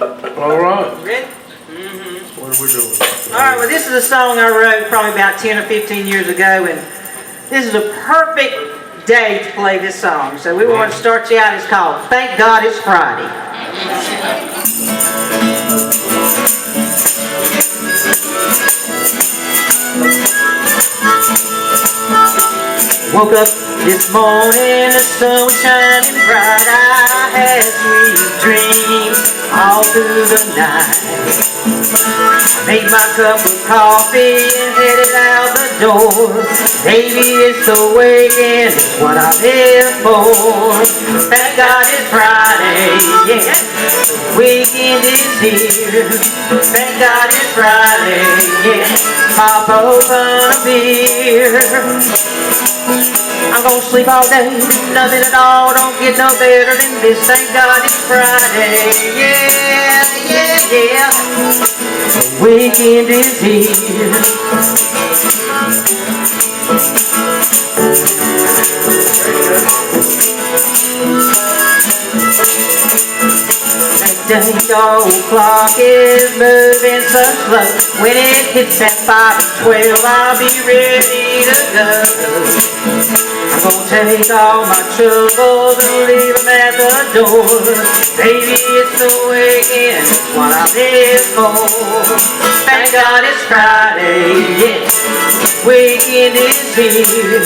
All right. Ready? What are we doing? All right, well, this is a song I wrote probably about 10 or 15 years ago, and this is a perfect day to play this song. So we want to start you out. It's called Thank God It's Friday. Woke up this morning, the sun was shining bright. I had sweet dreams all through the night. Made my cup of coffee and headed out the door. Baby, it's the weekend, it's what I live for. Thank God it's Friday, yeah, the weekend is here. Thank God it's Friday, yeah, pop open a beer. I'm gonna sleep all day, nothing at all, don't get no better than this. Thank God it's Friday, yeah, yeah, yeah. The weekend is here. The old clock is moving so slow. When it hits that 5 or 12, I'll be ready to go. I'm gonna take all my troubles and leave them at the door. Baby, it's the weekend, it's what I live for. Thank God it's Friday, yeah, weekend is here.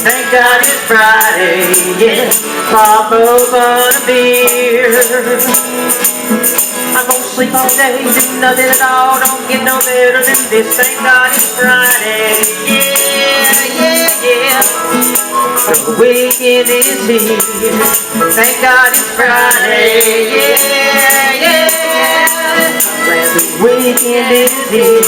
Thank God it's Friday, yeah, pop open a beer. I'm gonna sleep all day, do nothing at all, don't get no better than this. Thank God it's Friday, yeah, yeah, yeah. The weekend is here. Thank God it's Friday, yeah, yeah. Glad the weekend is here.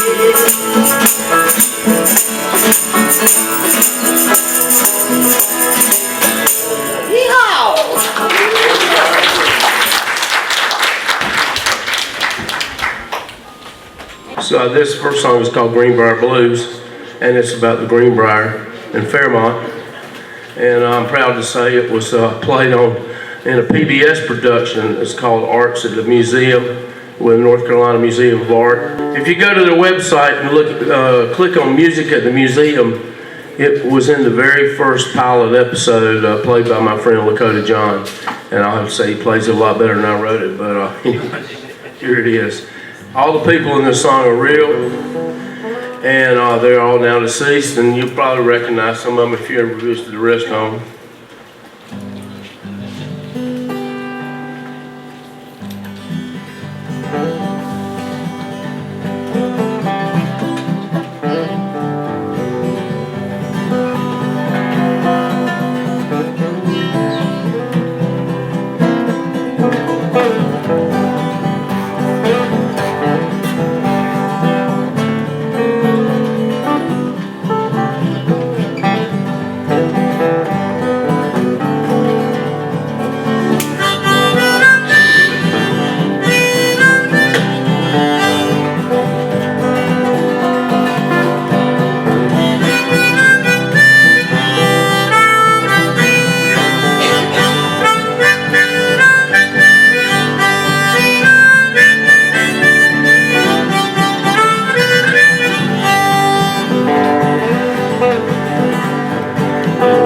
So this first song is called Greenbrier Blues, and it's about the Greenbrier in Fairmont. And I'm proud to say it was played on in a PBS production. It's called Arts at the Museum with North Carolina Museum of Art. If you go to their website and look, click on Music at the Museum, it was in the very first pilot episode played by my friend Lakota John. And I'll have to say he plays it a lot better than I wrote it, but anyway, here it is. All the people in this song are real, and they're all now deceased, and you'll probably recognize some of them if you ever visited the rest home.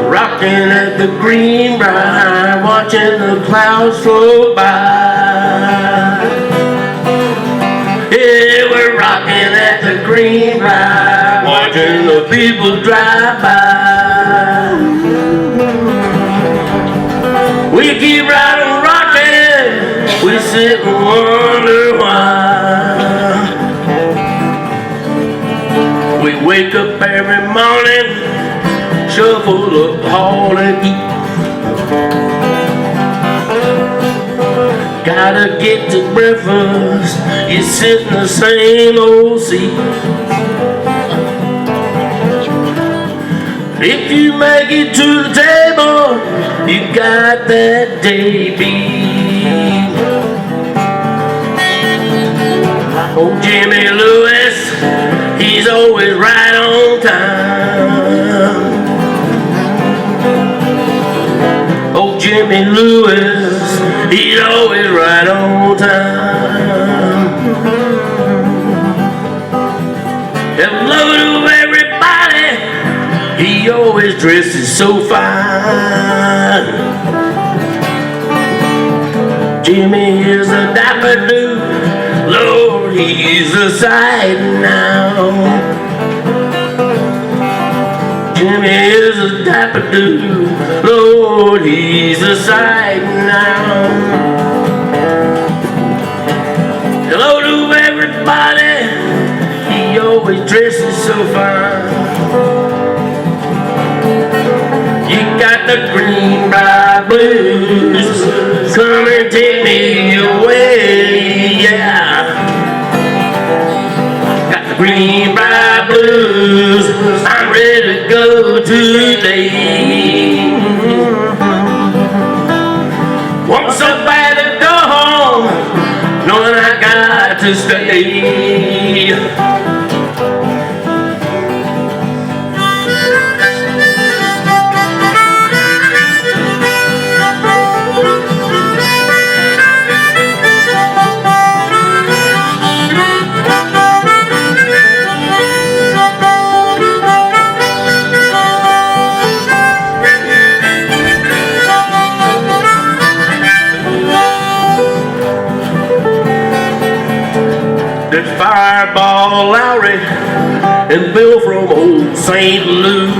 Rocking at the Greenbrier, watching the clouds float by. Yeah, we're rocking at the Greenbrier, watching the people drive by. We keep right on rocking, we sit and wonder why. We wake up every morning, shuffle up the hall and eat. Gotta get to breakfast, you sit in the same old seat. If you make it to the table, you got that day beat. Oh, Jimmy Lewis, he's always right on time. Oh, Jimmy Lewis, he's always right on time. He always dresses so fine. Jimmy is a dapper dude, Lord, he's a sight now. Jimmy is a dapper dude, Lord, he's a sight now. Hello to everybody, he always dresses so fine. You got the Greenbrier blues, come and take me away, yeah. Got the Greenbrier blues, I'm ready to go today. Want so bad to go home, knowing I got to stay. There's Fireball Lowry and Bill from old St. Louis.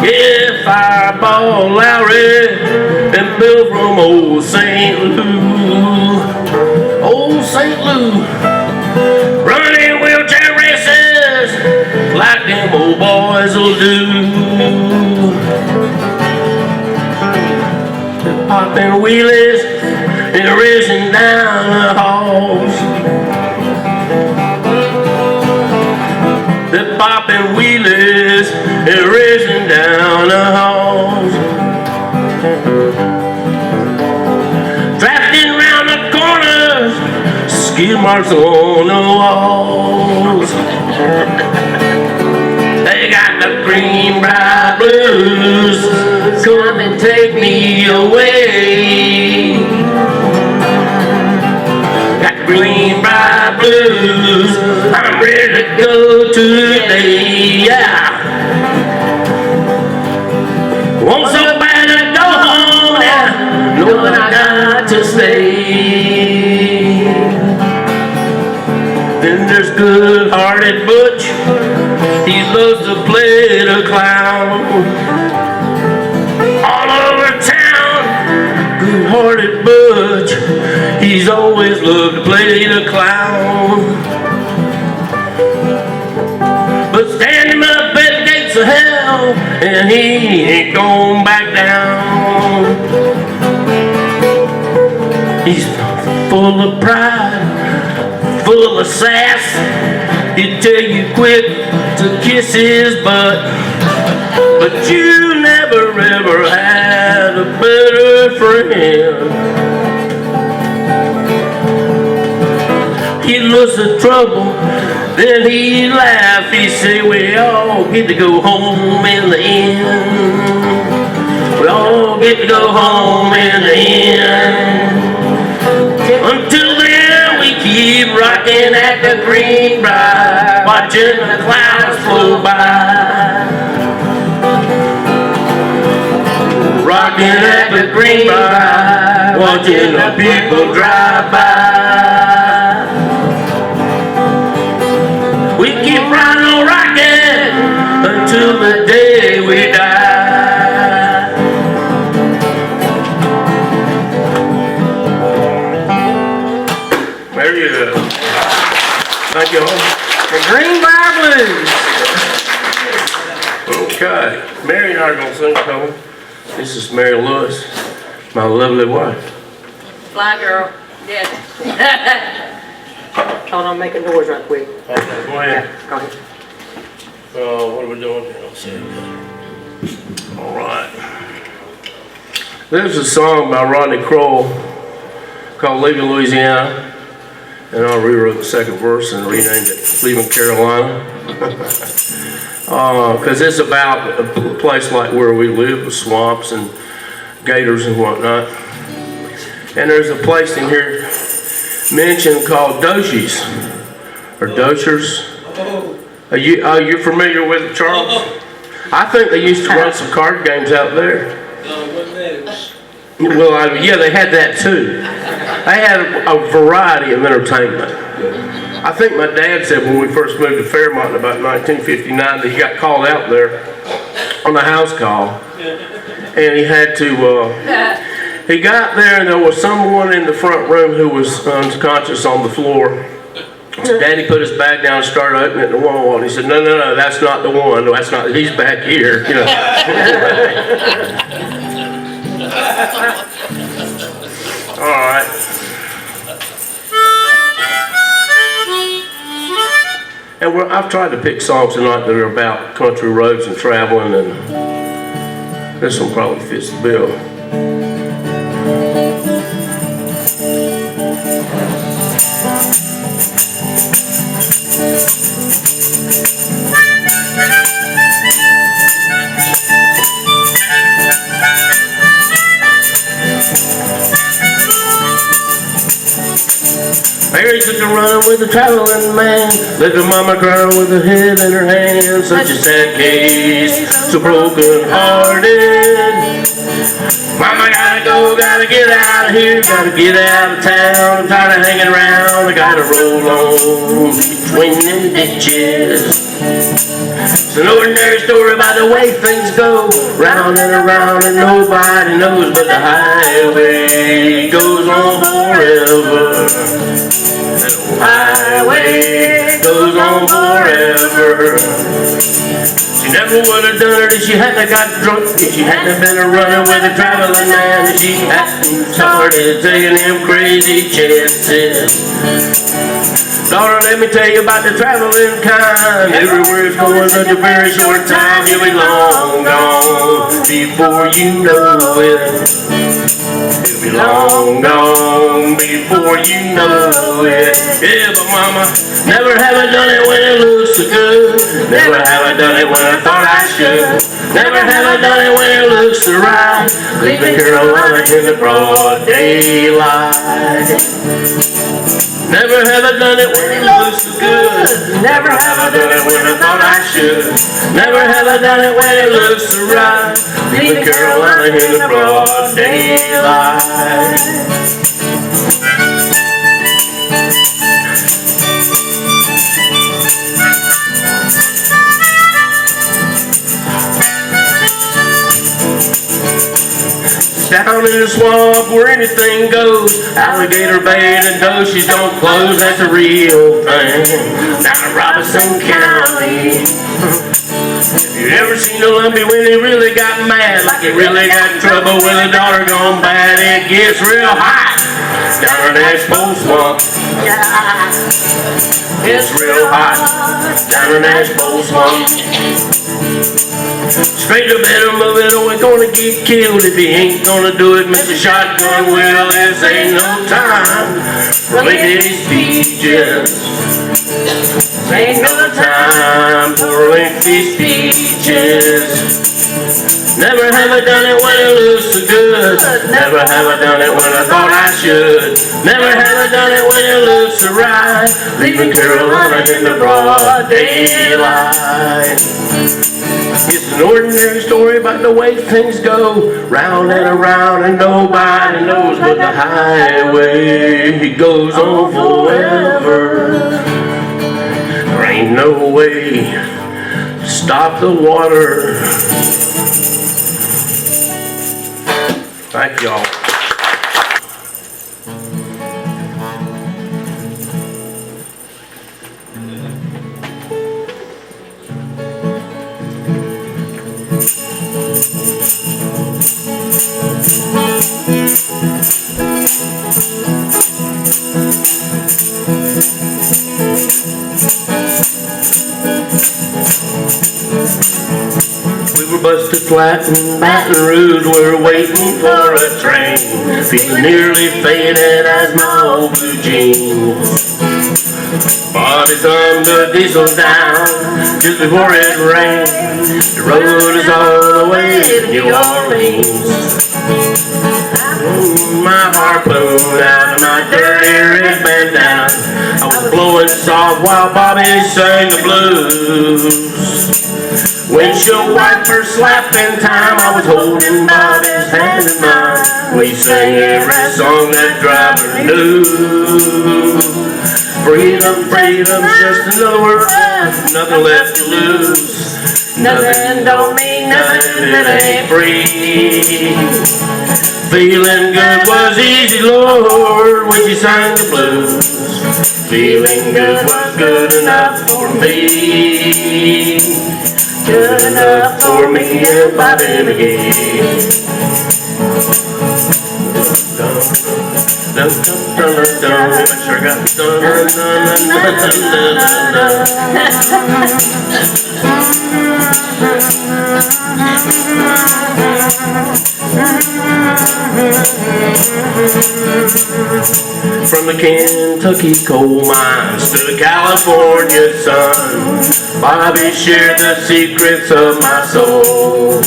Yeah, Fireball Lowry and Bill from old St. Louis. Old St. Louis, running wheelchair races like them old boys will do. Popping wheelies and racing down the halls. They're popping wheelies and racing down the halls. Drafting round the corners, skid marks on the walls. They got the Greenbrier blues, come and take me away. Got the Greenbrier blues, I'm ready to go today, yeah. Want so bad to go home now, knowing I got to stay. Then there's good-hearted Butch, he loves to play the clown. All over town, good-hearted Butch, he's always loved to play the clown. But stand him up at the gates of hell, and he ain't going back down. He's full of pride, full of sass, he'd tell you quick to kiss his butt. But you never ever had a better friend. He looks at trouble, then he'd laugh, he'd say, we all get to go home in the end. We all get to go home in the end. Until then we keep rocking at the Greenbrier, watching the clouds flow by. Rocking at the Greenbrier, watching the people drive by. We keep right on rocking until the day we die. There you go. Thank you all. The Greenbrier Blues. Okay, Mary and I are going to sing a couple. This is Mary Lewis, my lovely wife. Fly girl, yes. Hold on, making noise right quick. Okay, go ahead. Go ahead. What are we doing here? Let's see. All right. There's a song by Rodney Crowell called Leaving Louisiana, and I rewrote the second verse and renamed it Leaving Carolina. Because it's about a place like where we live with swamps and gators and whatnot. And there's a place in here mentioned called Doshies, or Doshers. You're familiar with it, Charles? I think they used to run some card games out there. No, it wasn't that. It was Well, yeah, they had that too. They had a variety of entertainment. I think my dad said when we first moved to Fairmont in about 1959 that he got called out there on a house call, and he had to. He got there and there was someone in the front room who was unconscious on the floor. Daddy put his bag down and started opening the wall, and he said, no, that's not the one. That's not, he's back here. You know. All right. And I've tried to pick songs tonight that are about country roads and traveling, and this one probably fits the bill. Mary took a run with a traveling man. Look at mama crying with her head in her hands. Such a sad case, so broken hearted. Mama gotta go, gotta get out of here, gotta get out of town. I'm tired of hanging around, I gotta roll on between them ditches. It's an ordinary story about the way things go, round and around, and nobody knows, but the highway goes on forever. That old highway goes on forever. She never would have done it if she hadn't got drunk, if she hadn't been a running with a traveling man, if she hadn't started taking them crazy chances. Daughter, let me tell you about the traveling kind. Everywhere it's going such a very short time. You'll be long gone before you know it. You'll be long gone before you know it. Yeah, but mama, never have I done it when it looks so good. Never have I done it when I thought I should. Never have I done it when it looks so right. Leaving Carolina in the broad daylight. Never have I done it when it looks so good. Never have I done it when I thought I should. Never have I done it when it looks so right. Leaving Carolina in the broad daylight. Down in the swamp where anything goes, alligator bait and doshies don't close, that's a real thing. Down in Robinson County. Have you ever seen a lumpy when he really got mad, like he really got in trouble with a daughter gone bad? It gets real hot down in Asheville Swamp. It's real hot down in Asheville Swamp. Straight to bed and moving, or we're gonna get killed. If he ain't gonna do it, Mr. Shotgun will. This ain't no time for lengthy speeches. Ain't no time for lengthy speeches. Never have I done it when it looks so good. Never have I done it when I thought I should. Never have I done it when it looks so right. Leaving Carolina in the broad daylight. It's an ordinary story about the way things go, round and around, and nobody knows, but the highway goes on forever. There ain't no way to stop the water. Thank y'all. We were busted flat in Baton Rouge, we're waiting for a train, feeling nearly faded as my old blue jeans. Body thumbed the diesel down just before it rained. The road is all the way to New Orleans. My harpoon out of my dirty red bandana, I was blowing soft while Bobby sang the blues. Windshield wiper slapping time, I was holding Bobby's hand in mine. We sang every song that driver knew. Freedom, freedom's just another word, nothing left to lose. Nothing don't mean nothing if it ain't free. Feeling good was easy, Lord, when you sang the blues. Feeling good was good enough for me. Good enough for me and Bobby McGee. Dun, dun, dun, dun, dun. Make sure I got the dun, dun, dun, dun, dun, dun, From the Kentucky coal mines to the California sun, Bobby shared the secrets of my soul.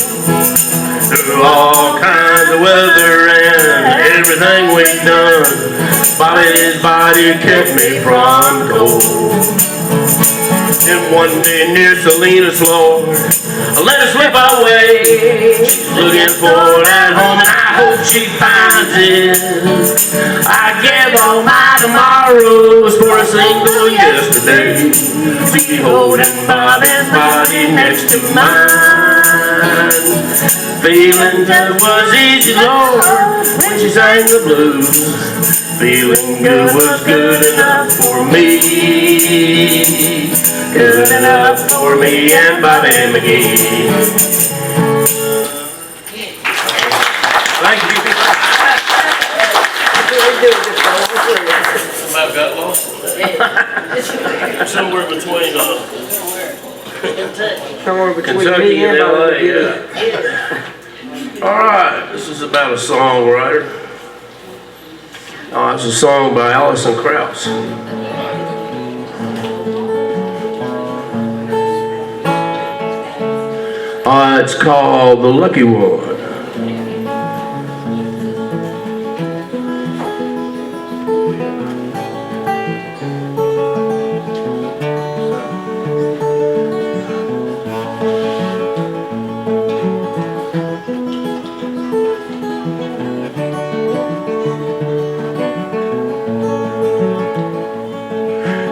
Through all kinds of weather and everything we've done, Bobby and his body kept me from cold. And one day near Salinas, Lord, I let her slip away. She's looking for that home and I hope she finds it. I give all my tomorrows for a single yesterday. Be holding Bobby's body next to mine. Feeling good was easy, Lord, when she sang the blues. Feeling good was good enough for me. Good enough for me and Bobby McGee. Thank you. About got lost. Somewhere between Somewhere between Kentucky me and and LA. Bobby. Yeah. All right, this is about a songwriter. It's a song by Alison Krauss. It's called The Lucky One.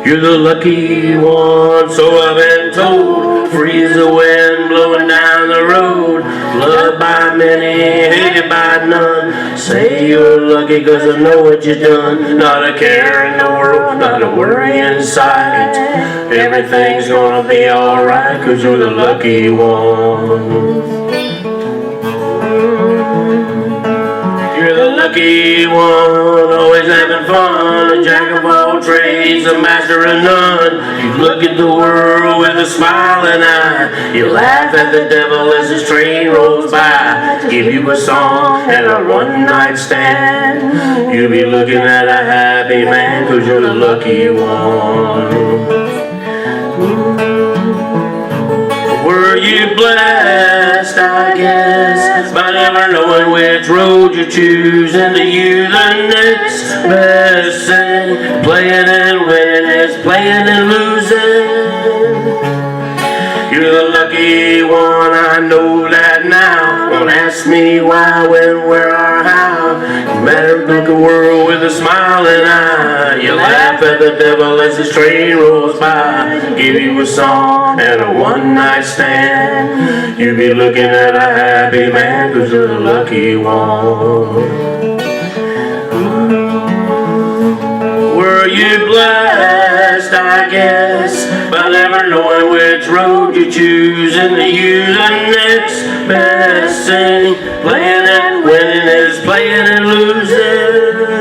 You're the lucky one, so I've been told. Freeze the wind blowing down the road. Loved by many, hated by none. Say you're lucky cause I know what you've done. Not a care in the world, not a worry in sight. Everything's gonna be alright cause you're the lucky one. You're the lucky one, always having fun. A jack of all trades, a master of none. You look at the world with a smiling eye. You laugh at the devil as his train rolls by. Give you a song and a one-night stand. You'll be looking at a happy man cause you're the lucky one. Were you blessed, I guess, by never knowing which road you choose, and to you the next best thing. Playing and winning is playing and losing. You're the lucky one, I know that now. Don't ask me why, when, where, or how. No matter look the world with a smiling eye. You laugh at the devil as his train rolls by. Give you a song and a one-night stand. You be looking at a happy man cause you're the lucky one. Were you blessed, I guess, by never knowing which road you choose, and to you the next best thing. Playing and winning is playing and losing.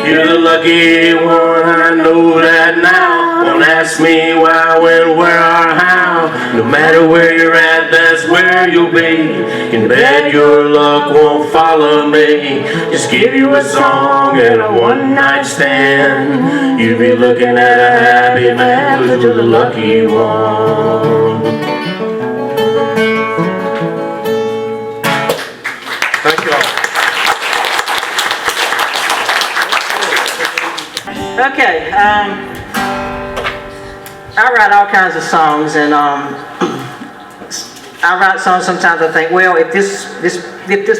You're the lucky one, I know that now. Don't ask me why, when, where, or how. No matter where you're at, that's where you'll be. Can bet your luck won't follow me. Just give you a song and a one-night stand. You'll be looking at a happy man cause you're the lucky one. Thank you all. Okay, I write all kinds of songs, and I write songs. Sometimes I think, well, if this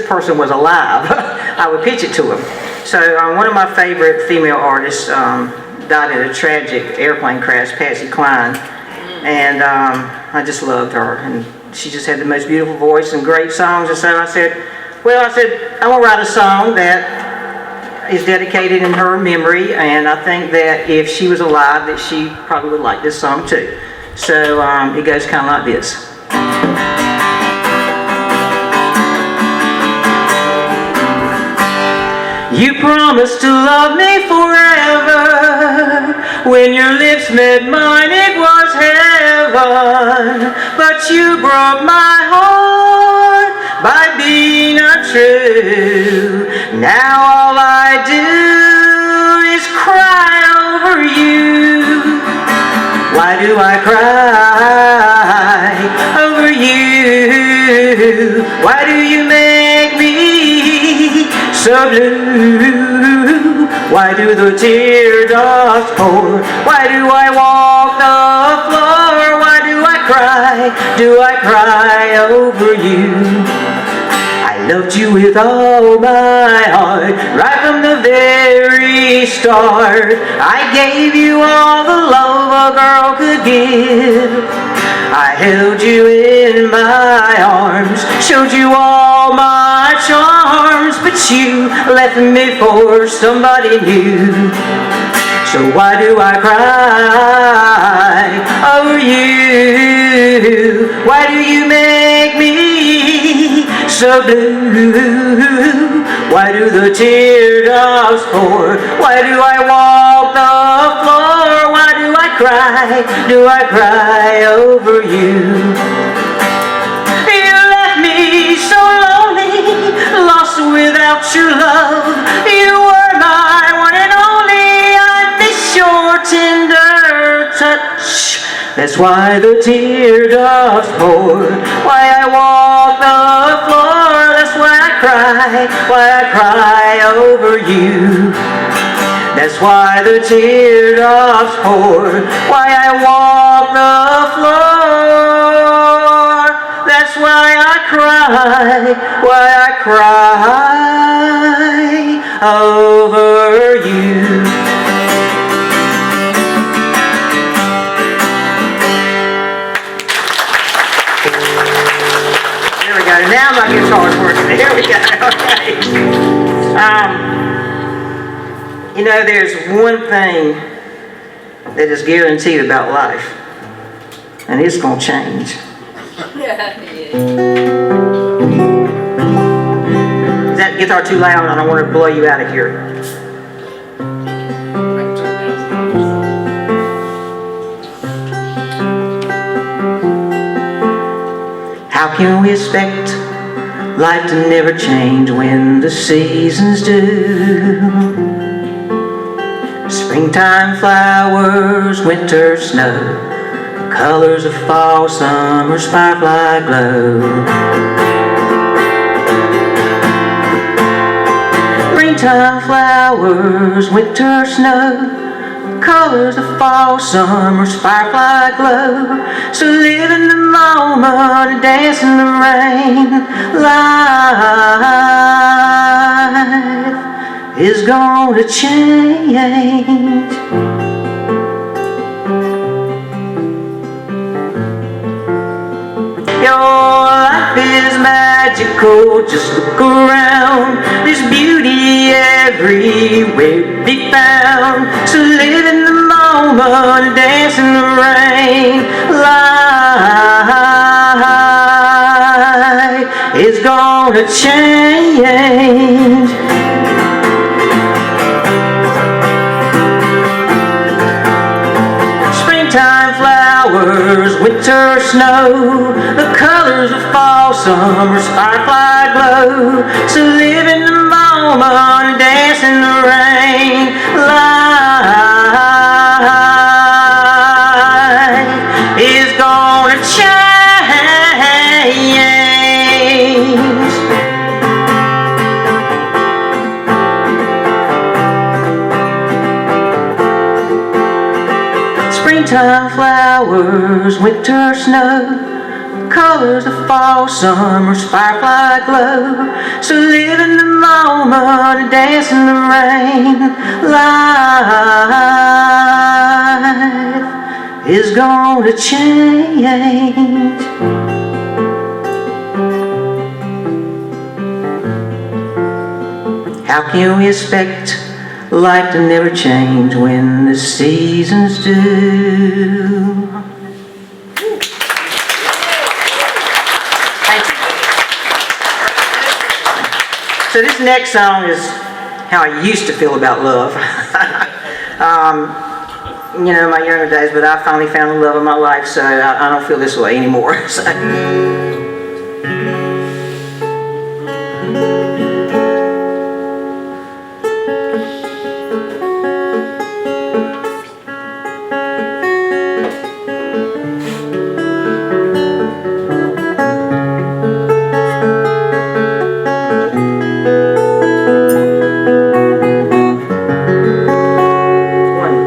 person was alive, I would pitch it to him. So one of my favorite female artists died in a tragic airplane crash, Patsy Cline, and I just loved her, and she just had the most beautiful voice and great songs. And so I said, I'm gonna write a song that is dedicated in her memory, and I think that if she was alive, that she probably would like this song too. So it goes kind of like this. You promised to love me forever. When your lips met mine, it was heaven. But you broke my heart by being untrue. Now all I do is cry over you. Why do I cry over you? Why do you make me so blue? Why do the teardrops pour? Why do I walk the floor? Why do I cry? Do I cry over you? I loved you with all my heart, right from the very start. I gave you all the love a girl could give. I held you in my arms, showed you all my charms, but you left me for somebody new. So why do I cry over you? Why do you make me so blue? Why do the teardrops pour? Why do I walk the floor? Why do I cry? Do I cry over you? You left me so lonely, lost without your love. You were my one and only. I miss your tender touch. That's why the teardrops pour. Why I walk the floor. That's why I cry over you. That's why the teardrops pour. Why I walk the floor. That's why I cry over you. There we go. Now my guitar's working. There we go. Okay. You know, there's one thing that is guaranteed about life, and it's going to change. Is that guitar too loud? I don't want to blow you out of here. How can we expect life to never change when the seasons do? Springtime flowers, winter snow, colors of fall, summer's firefly glow. Springtime flowers, winter snow, colors of fall, summer's firefly glow. So live in the moment, dance in the rain. Life is gonna change. Your life is magical, just look around. There's beauty everywhere to be found. So live in the moment, dance in the rain. Life is gonna change. Springtime flowers, winter snow, the colors of fall, summer's firefly glow. So live in the moment, dance in the rain. Life is gonna change. springtime flowers, winter snow, colors of fall, summer's firefly glow. So live in the moment and dance in the rain. Life is gonna change. How can we expect life to never change when the seasons do? Thank you. So this next song is how I used to feel about love. You know, my younger days, but I finally found the love of my life, so I don't feel this way anymore. So.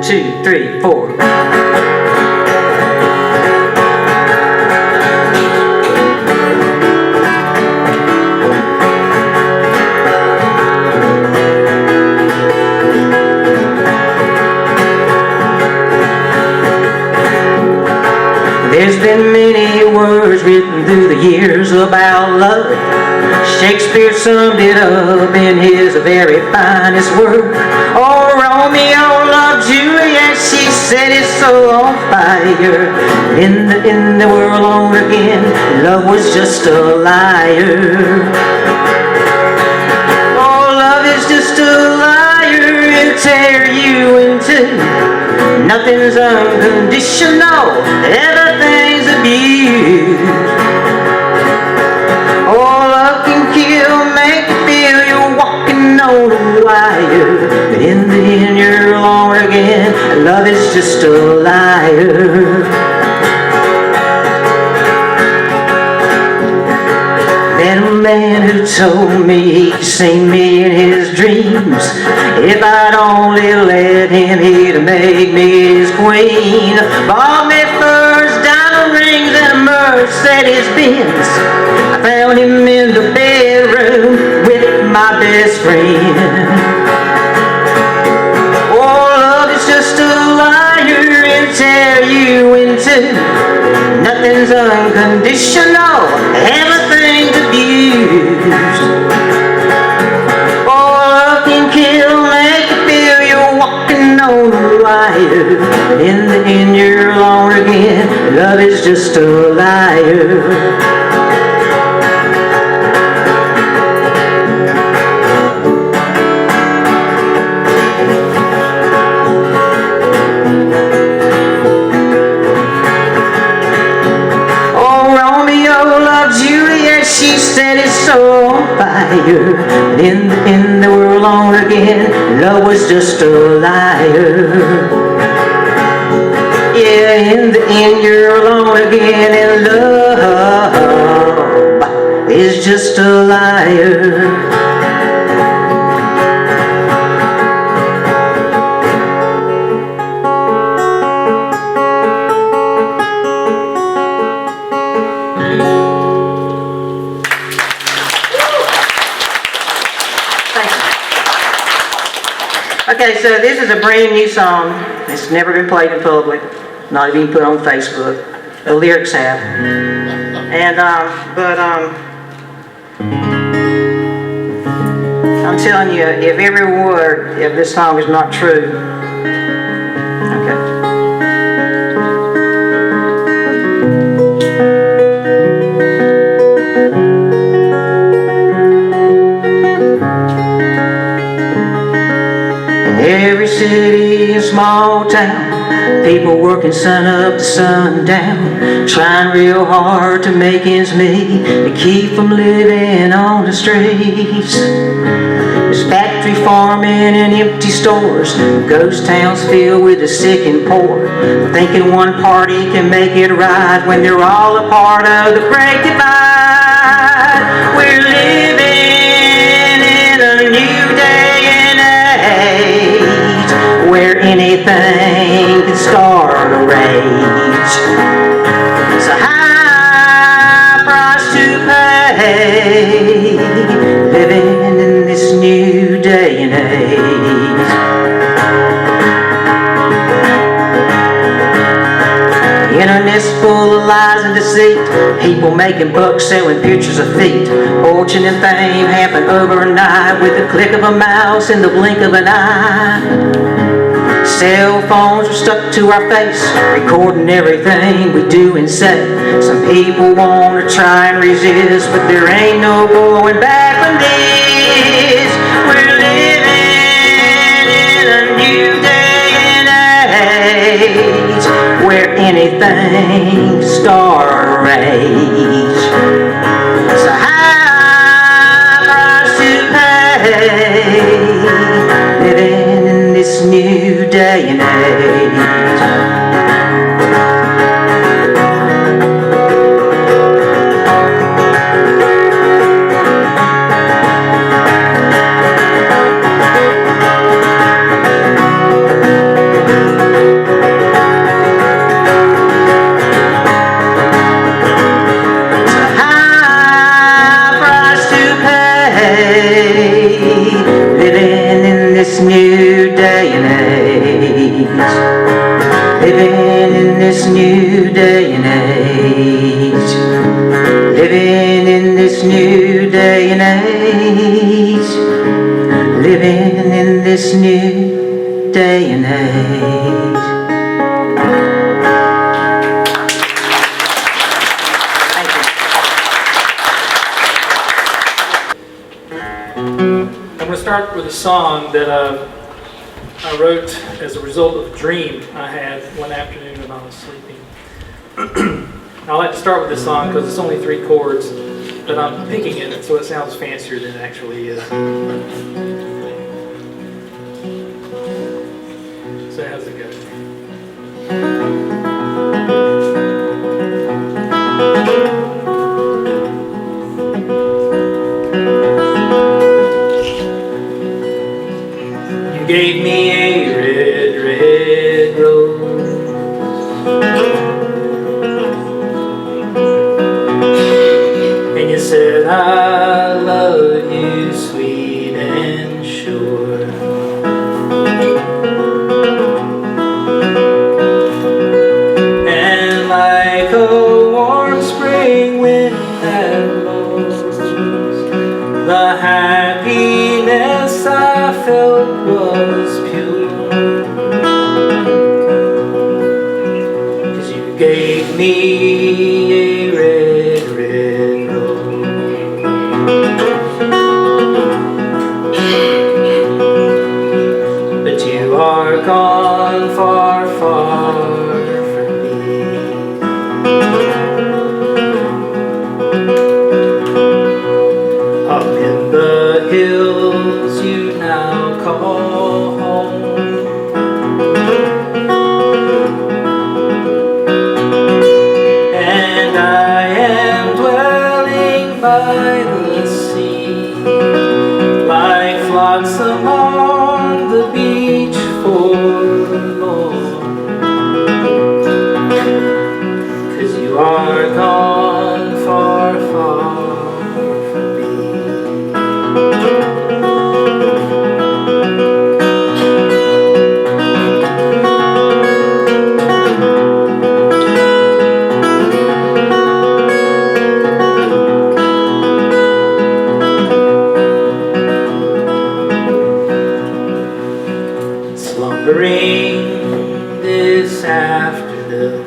Two, three, four. There's been many words written through the years about love. Shakespeare summed it up in his very finest work. Oh, Romeo loved Juliet, she set his soul on fire. In the world on again, love was just a liar. Oh, love is just a liar, it'll tear you in two. Nothing's unconditional, everything's abused. Oh, love can kill, make you feel you're walking on a wire. But in the end you're alone again, love is just a liar. Met a man who told me he'd seen me in his dreams. If I'd only let him, he'd make me his queen. Bought me furs, diamond rings, and a Mercedes Benz. I found him in the bedroom with my best friend. Oh, love is just a liar, it'll tear you in two. Nothing's unconditional, everything's abused. Oh, love can kill, make you feel you're walking on a wire. In the end you're alone again, love is just a liar. She set his soul on fire. In the world on again, love was just a liar. Yeah, in the end you're alone again, and love is just a liar. Okay, so this is a brand new song. It's never been played in public, not even put on Facebook. The lyrics have. And, I'm telling you, if every word of this song is not true, okay. Every city and small town, people working sun up to sundown, trying real hard to make ends meet, to keep from living on the streets. There's factory farming and empty stores, ghost towns filled with the sick and poor, thinking one party can make it right when they're all a part of the great divide. We're living in a new day and age where anything can start a rage. People making bucks selling pictures of feet. Fortune and fame happen overnight with the click of a mouse and the blink of an eye. Cell phones are stuck to our face, recording everything we do and say. Some people want to try and resist, but there ain't no going back from this. We're living in a new day and age where anything's star age. It's a high price to pay, living in this new day and age. New day and age, living in this new day and age, living in this new day and age, living in this new day and age. Thank you. I'm going to start with a song that I wrote as a result of a dream I had one afternoon when I was sleeping. I like to start with this song because it's only 3 chords, but I'm picking it so it sounds fancier than it actually is. So how's it go? Gave me a red, red rose, and you said I love you sweet and sure. And like a warm spring wind that blows, the happiness I felt was pure, 'cause you gave me a red, red rose. But you are gone far, far from me. Up in the hills you now call home, and I am dwelling by the sea, like flocks among the beach forlorn, 'cause you are gone far, far from me. Slumbering this afternoon,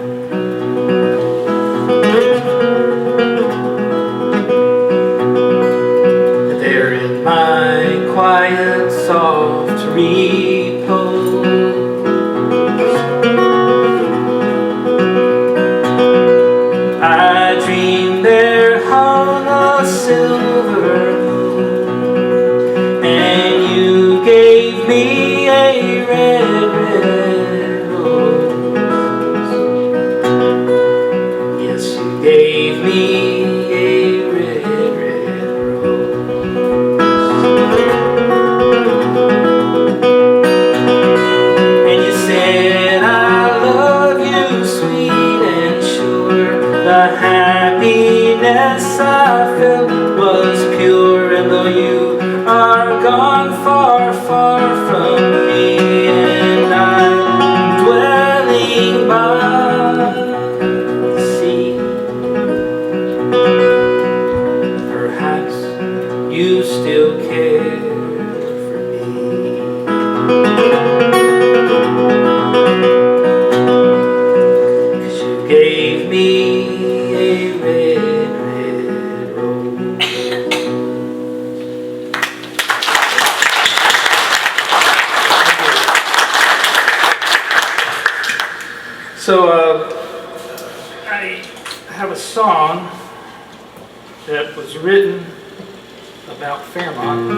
there in my quiet, soft repose, I dreamed there hung a silver moon, and you gave me a red, red rose. So I have a song that was written about Fairmont.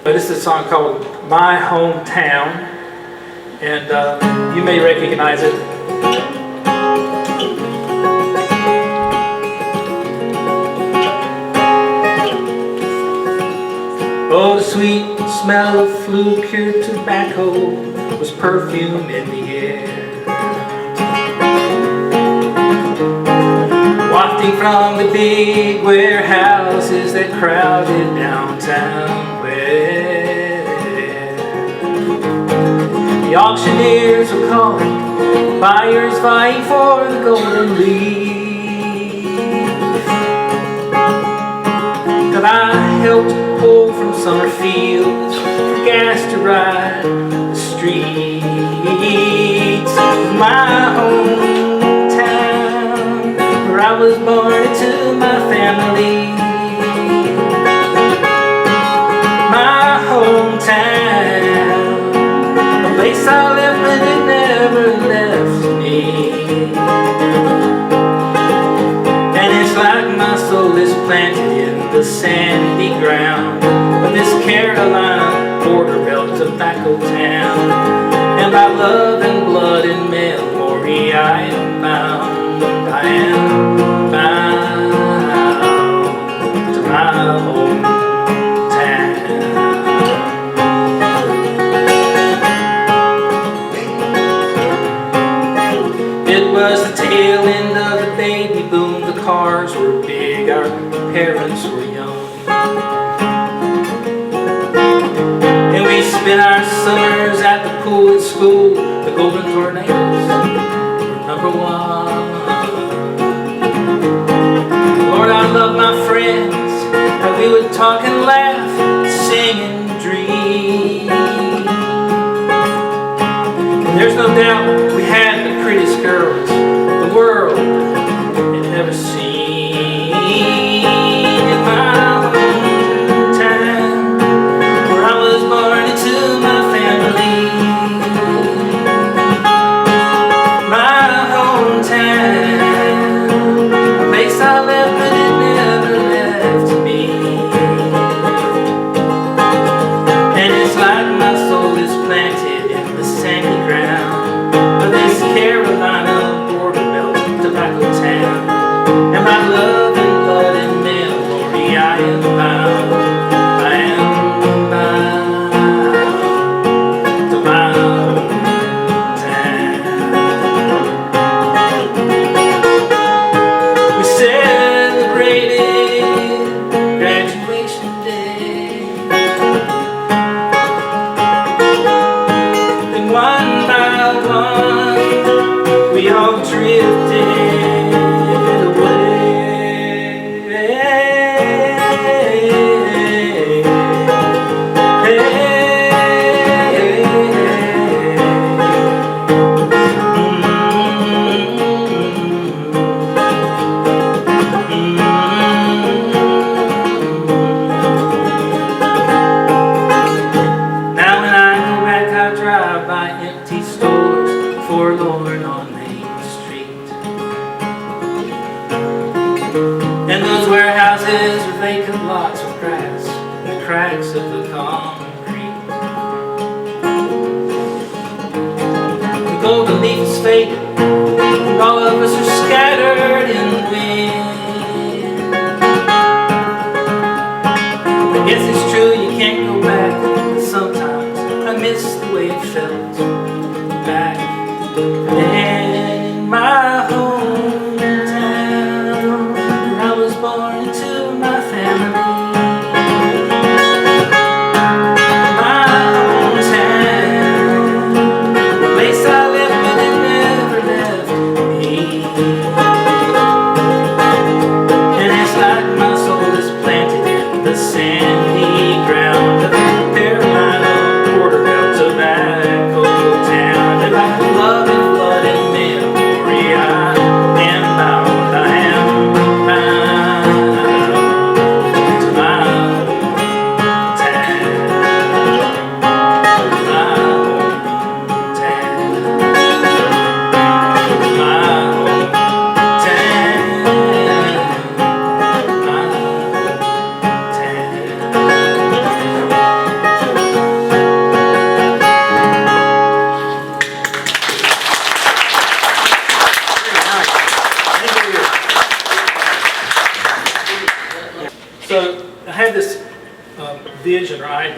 This is a song called My Hometown, and you may recognize it. Oh, the sweet smell of flue-cured tobacco was perfume in the air, wafting from the big warehouses that crowded downtown. The auctioneers were calling, buyers vying for the golden leaf that I helped pull from summer fields for gas to ride the streets of my hometown, where I was born into my family. My hometown, a place I left but it never left me. And it's like my soul is planted in the sandy ground of this Carolina border belt tobacco town. And by love and blood and memory I am bound. I am bound to my home. It was the tail end of the baby boom. The cars were big, our parents were young, and we spent our summers at the pool at school. The Golden Tornadoes were number one. Lord, I love my friends, how we would talk and laugh, sing and dream. And there's no doubt we had the prettiest girls the world had never seen. In my hometown, where I was born into my family. My hometown, a place I left but it never left me. And it's like my soul is planted in the sandy ground of this Carolina border belt tobacco town. And by love and blood and memory I am bound. I am bound to my hometown. We celebrated graduation day, then one by one we all drifted away. Now when I go back I drive by empty stores, forlorn on Main Street. And those warehouses are vacant lots with grass, the cracks of the concrete. The golden leaf is faded, and all of us are scattered in the wind. I guess it's true you can't go back, but sometimes I miss the way it felt back then in my hometown, where I was born into my family. My hometown, a place I left but it never left me. And it's like my soul is planted in the sandy ground of the Carolina border belt tobacco town. And I love and blood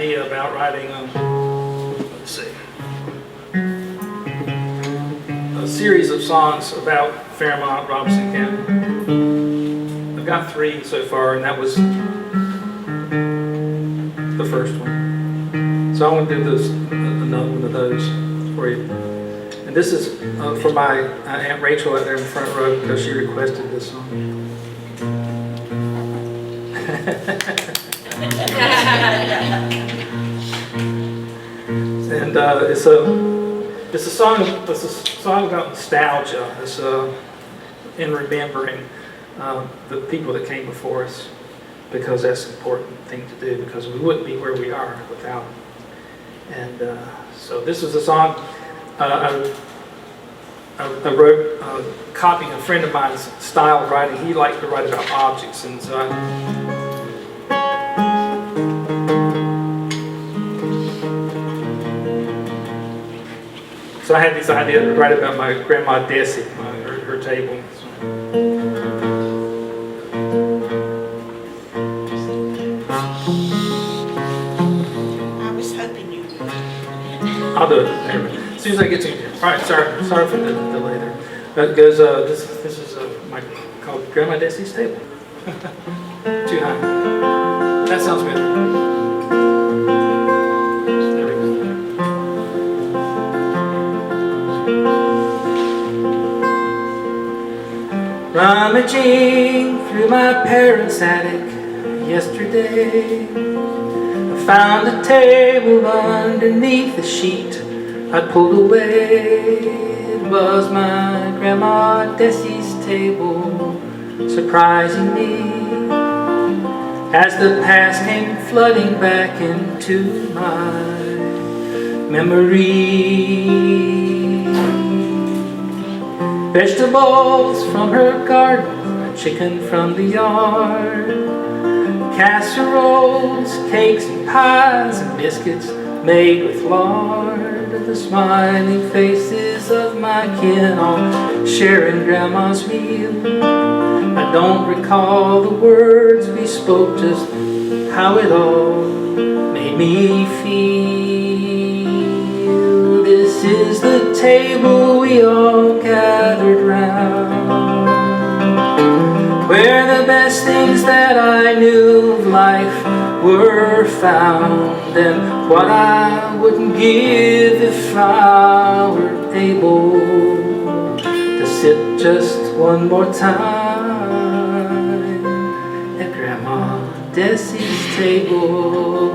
idea about writing, let's see, a series of songs about Fairmont, Robeson County. I've got 3 so far, and that was the first one. So I want to do another one of those for you. And this is for my Aunt Rachel out there in the front row because she requested this song. And it's a song about nostalgia. It's in remembering the people that came before us, because that's an important thing to do, because we wouldn't be where we are without them. And so this is a song I wrote copying a friend of mine's style of writing. He liked to write about objects, and so I had this idea to write about my grandma Desi, her table. I was hoping you would. I'll do it. As soon as I get to you. All right, sorry for the delay there. That goes. This is called Grandma Desi's table. Too high. That sounds good. There we go. Rummaging through my parents' attic yesterday, I found a table underneath the sheet I'd pulled away. It was my Grandma Desi's table, surprising me as the past came flooding back into my memory. Vegetables from her garden, a chicken from the yard, casseroles, cakes and pies and biscuits made with lard, the smiling faces of my kin all sharing Grandma's meal. I don't recall the words we spoke, just how it all made me feel. This is the table we all gathered round, where the best things that I knew of life were found, and what I wouldn't give if I were able to sit just one more time at Grandma Desi's table.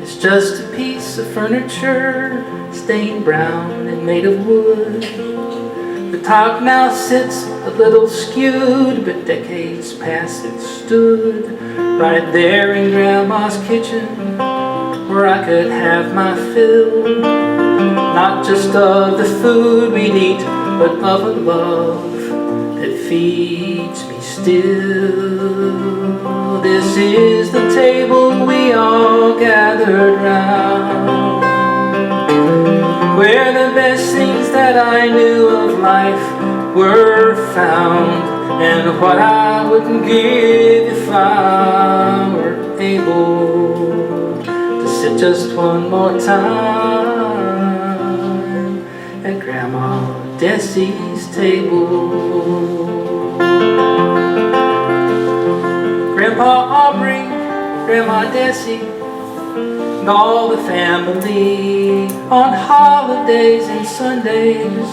It's just a piece of furniture, stained brown and made of wood. The top now sits a little skewed, but decades past it stood right there in Grandma's kitchen, where I could have my fill, not just of the food we'd eat, but of a love that feeds me still. This is the table we all gathered round, where the best things that I knew of life were found, and what I wouldn't give if I were able to sit just one more time at Grandma Desi's table. Grandpa Aubrey, Grandma Desi, and all the family on holidays and Sundays,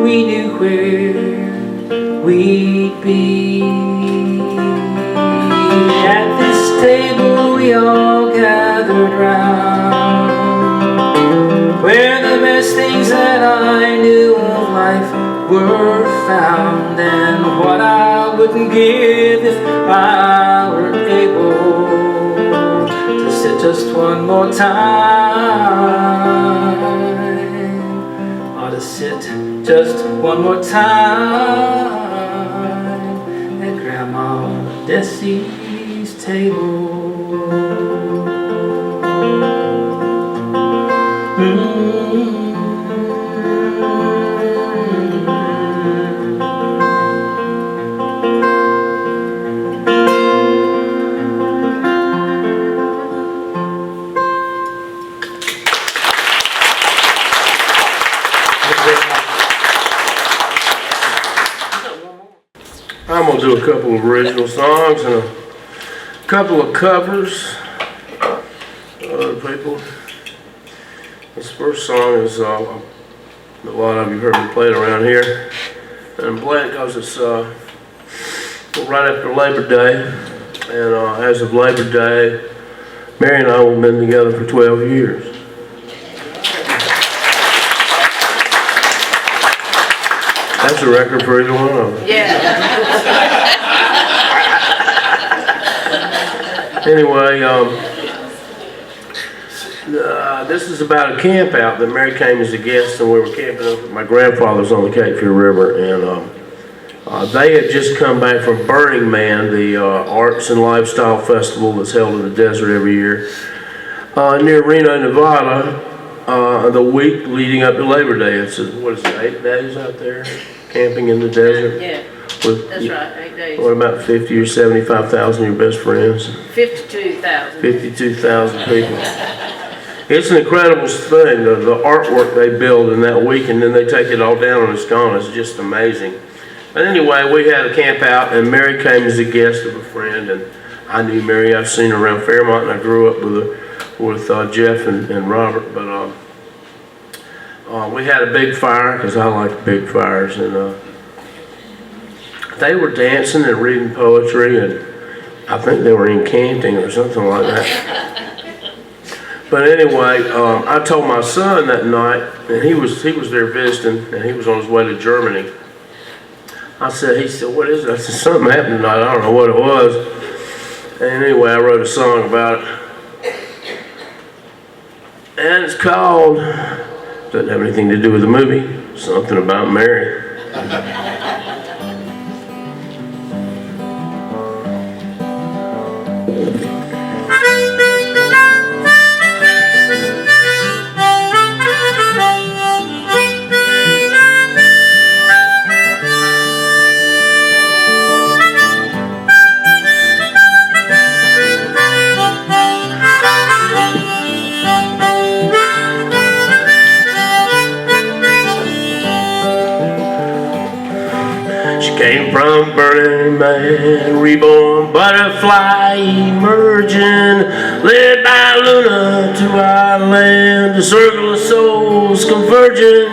we knew where we'd be. At this table we all gathered round, where the best things that I knew of life were found, and what I wouldn't give if I were able to sit just one more time, or to sit just one more time at Grandma Desi's table. I'm gonna do a couple of original songs and a couple of covers of other people. This first song is a lot of you heard me play it around here, and I'm playing because it's right after Labor Day, and as of Labor Day, Mary and I have been together for 12 years. That's a record for either one of them. Yeah. Anyway, this is about a camp out that Mary came as a guest, and we were camping up at my grandfather's on the Cape Fear River, and they had just come back from Burning Man, the arts and lifestyle festival that's held in the desert every year, near Reno, Nevada, the week leading up to Labor Day. It's, 8 days out there, camping in the desert? Yeah, With, that's right, 8 days. what, about 50 or 75,000 of your best friends? 52,000. 52,000 people. It's an incredible thing, the artwork they build in that week, and then they take it all down and it's gone. It's just amazing. But anyway, we had a camp out, and Mary came as a guest of a friend, and I knew Mary. I've seen her around Fairmont, and I grew up with Jeff and Robert. But we had a big fire, because I like big fires, and they were dancing and reading poetry, and I think they were incanting or something like that. But anyway, I told my son that night, and he was there visiting, and he was on his way to Germany. He said, what is it? I said, something happened tonight. I don't know what it was. And anyway, I wrote a song about it. And it's called, doesn't have anything to do with the movie, Something About Mary. Came from Burning Man, reborn butterfly emerging, led by Luna to our land, a circle of souls converging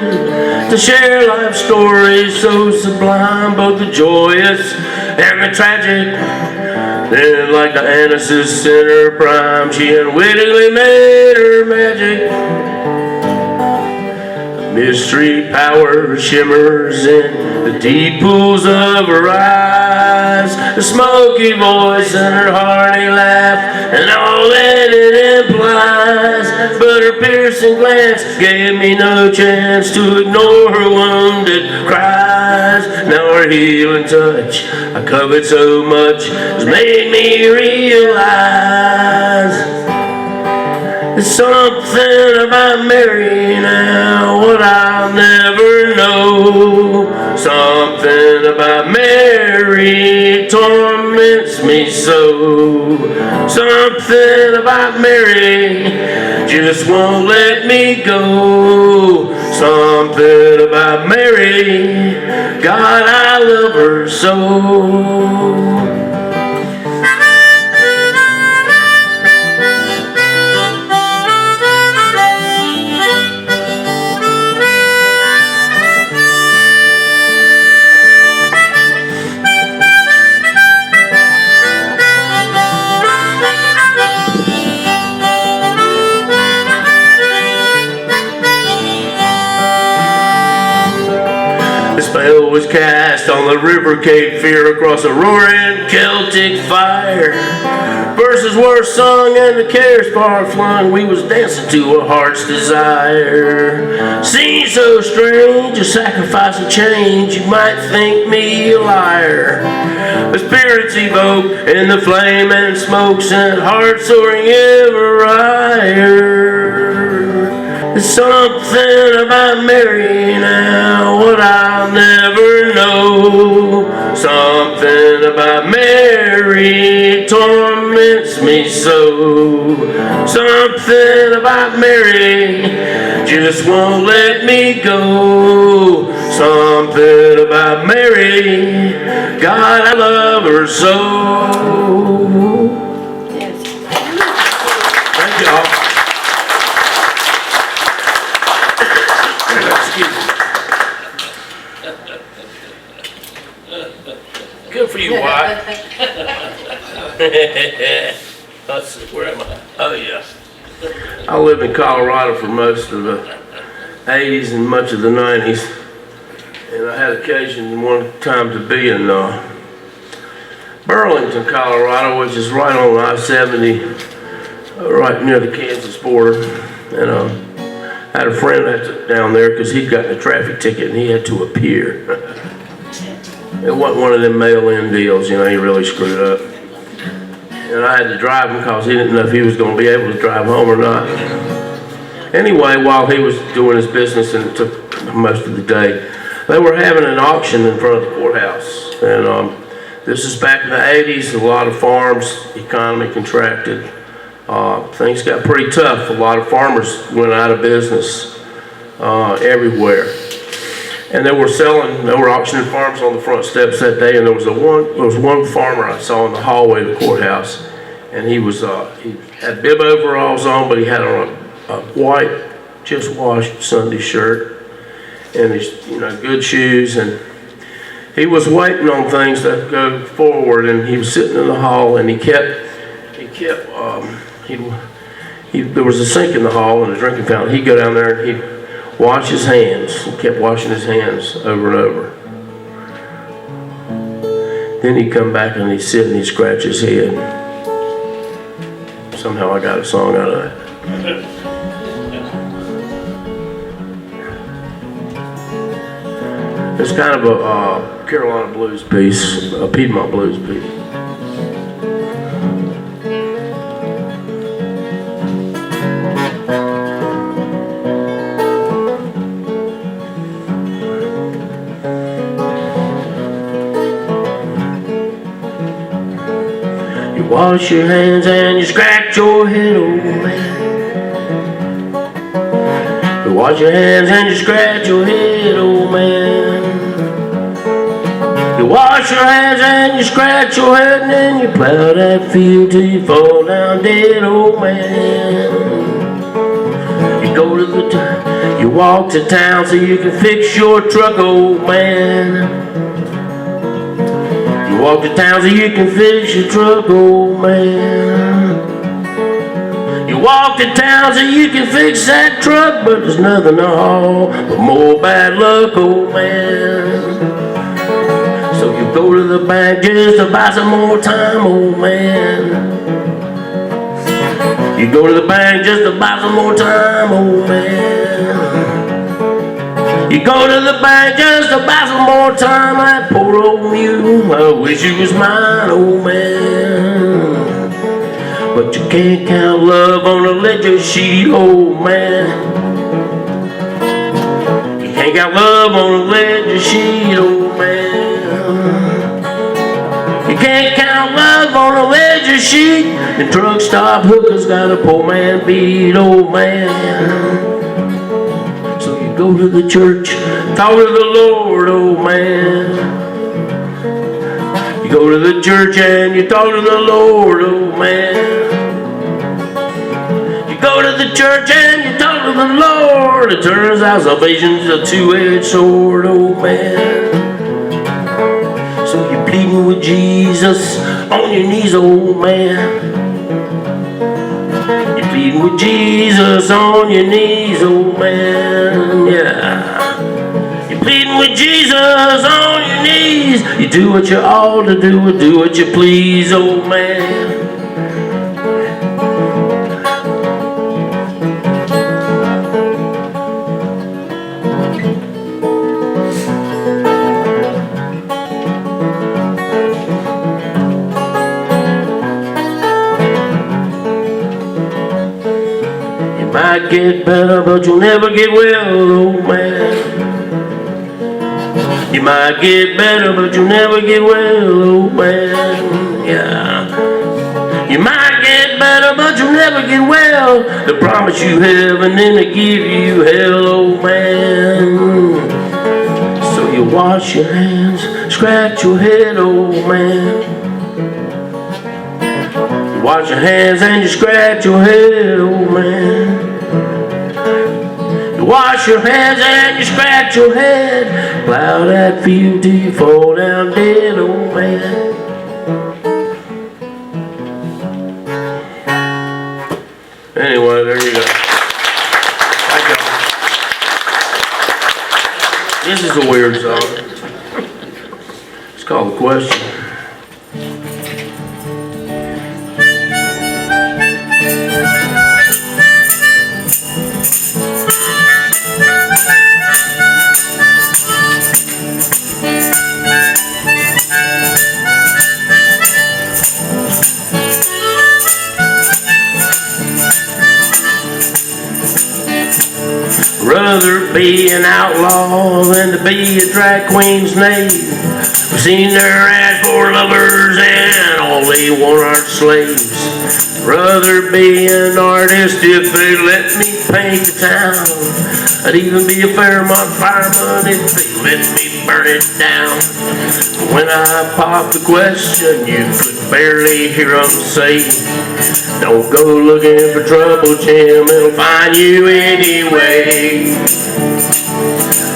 to share life stories so sublime, both the joyous and the tragic. Then, like Dionysus in her prime, she unwittingly made her magic. Mystery power shimmers in the deep pools of her eyes, the smoky voice and her hearty laugh, and all that it implies. But her piercing glance gave me no chance to ignore her wounded cries. Now her healing touch I covered so much has made me realize there's something about Mary now, what I'll never know. Something about Mary torments me so. Something about Mary just won't let me go. Something about Mary, God, I love her so. The spell was cast on the river Cape Fear across a roaring Celtic fire. Verses were sung and the cares far flung. We was dancing to a heart's desire. Scene so strange, a sacrifice and change. You might think me a liar. The spirits evoke in the flame and smoke sent hearts soaring ever higher. There's something about Mary now, what I'll never know. Something about Mary torments me so. Something about Mary just won't let me go. Something about Mary, God, I love her so. Thank y'all. Excuse me. Good for you, Wyatt. Let's see, where am I? Oh, yeah. I lived in Colorado for most of the 80s and much of the 90s. And I had occasion one time to be in Burlington, Colorado, which is right on I-70, right near the Kansas border. And I had a friend that's down there because he'd gotten a traffic ticket and he had to appear. It wasn't one of them mail-in deals, you know, he really screwed up. And I had to drive him because he didn't know if he was going to be able to drive home or not. Anyway, while he was doing his business, and it took most of the day, they were having an auction in front of the courthouse. And this is back in the 80s, a lot of farms, economy contracted. Things got pretty tough. A lot of farmers went out of business everywhere. And they were auctioning farms on the front steps that day, and there was one farmer I saw in the hallway of the courthouse, and he had bib overalls on, but he had on a white, just washed Sunday shirt, and his, good shoes, and he was waiting on things to go forward, and he was sitting in the hall, and there was a sink in the hall and a drinking fountain. He'd go down there and he'd wash his hands. He kept washing his hands over and over. Then he'd come back and he'd sit and he'd scratch his head. Somehow I got a song out of that. It's kind of a Carolina blues piece, a Piedmont blues piece. You wash your hands and you scratch your head, old man. You wash your hands and you scratch your head, old man. You wash your hands and you scratch your head, and then you plow that field till you fall down dead, old man. You walk to town so you can fix your truck, old man. You walk to town so you can fix your truck, old man. You walk to town so you can fix that truck, but there's nothing to haul but more bad luck, old man. So you go to the bank just to buy some more time, old man. You go to the bank just to buy some more time, old man. You go to the bank just to buy some more time. That poor old mule, I wish it was mine, old man. But you can't count love on a ledger sheet, old man. You can't count love on a ledger sheet, old man. You can't count love on a ledger sheet. The truck stop hookers got a poor man beat, old man. So you go to the church, talk to the Lord, old man. You go to the church and you talk to the Lord, old man. You go to the church and you talk to the Lord. It turns out salvation's a two-edged sword, old man. So you're pleading with Jesus on your knees, old man. You're pleading with Jesus on your knees, old man, yeah. You're pleading with Jesus on your knees. You do what you ought to do, or do what you please, old man. You might get better, but you'll never get well, old man. You might get better, but you'll never get well, old man, yeah. You might get better, but you'll never get well. They promise you heaven, then they give you hell, old man. Wash your hands, scratch your head, old man. Wash your hands and you scratch your head, old man. You wash your hands and you scratch your head. Plow that field till you fall down dead, old man. Anyway, there you go. Thank you. This is a weird song. It's called The Question. Rather be an outlaw than to be a drag queen's knave. We've seen their ads for lovers and all they want are slaves. Rather be an artist if they let me paint the town. I'd even be a Fairmont fireman if they let me burn it down. When I pop the question, you could barely hear them say, don't go looking for trouble, Jim, it'll find you anyway.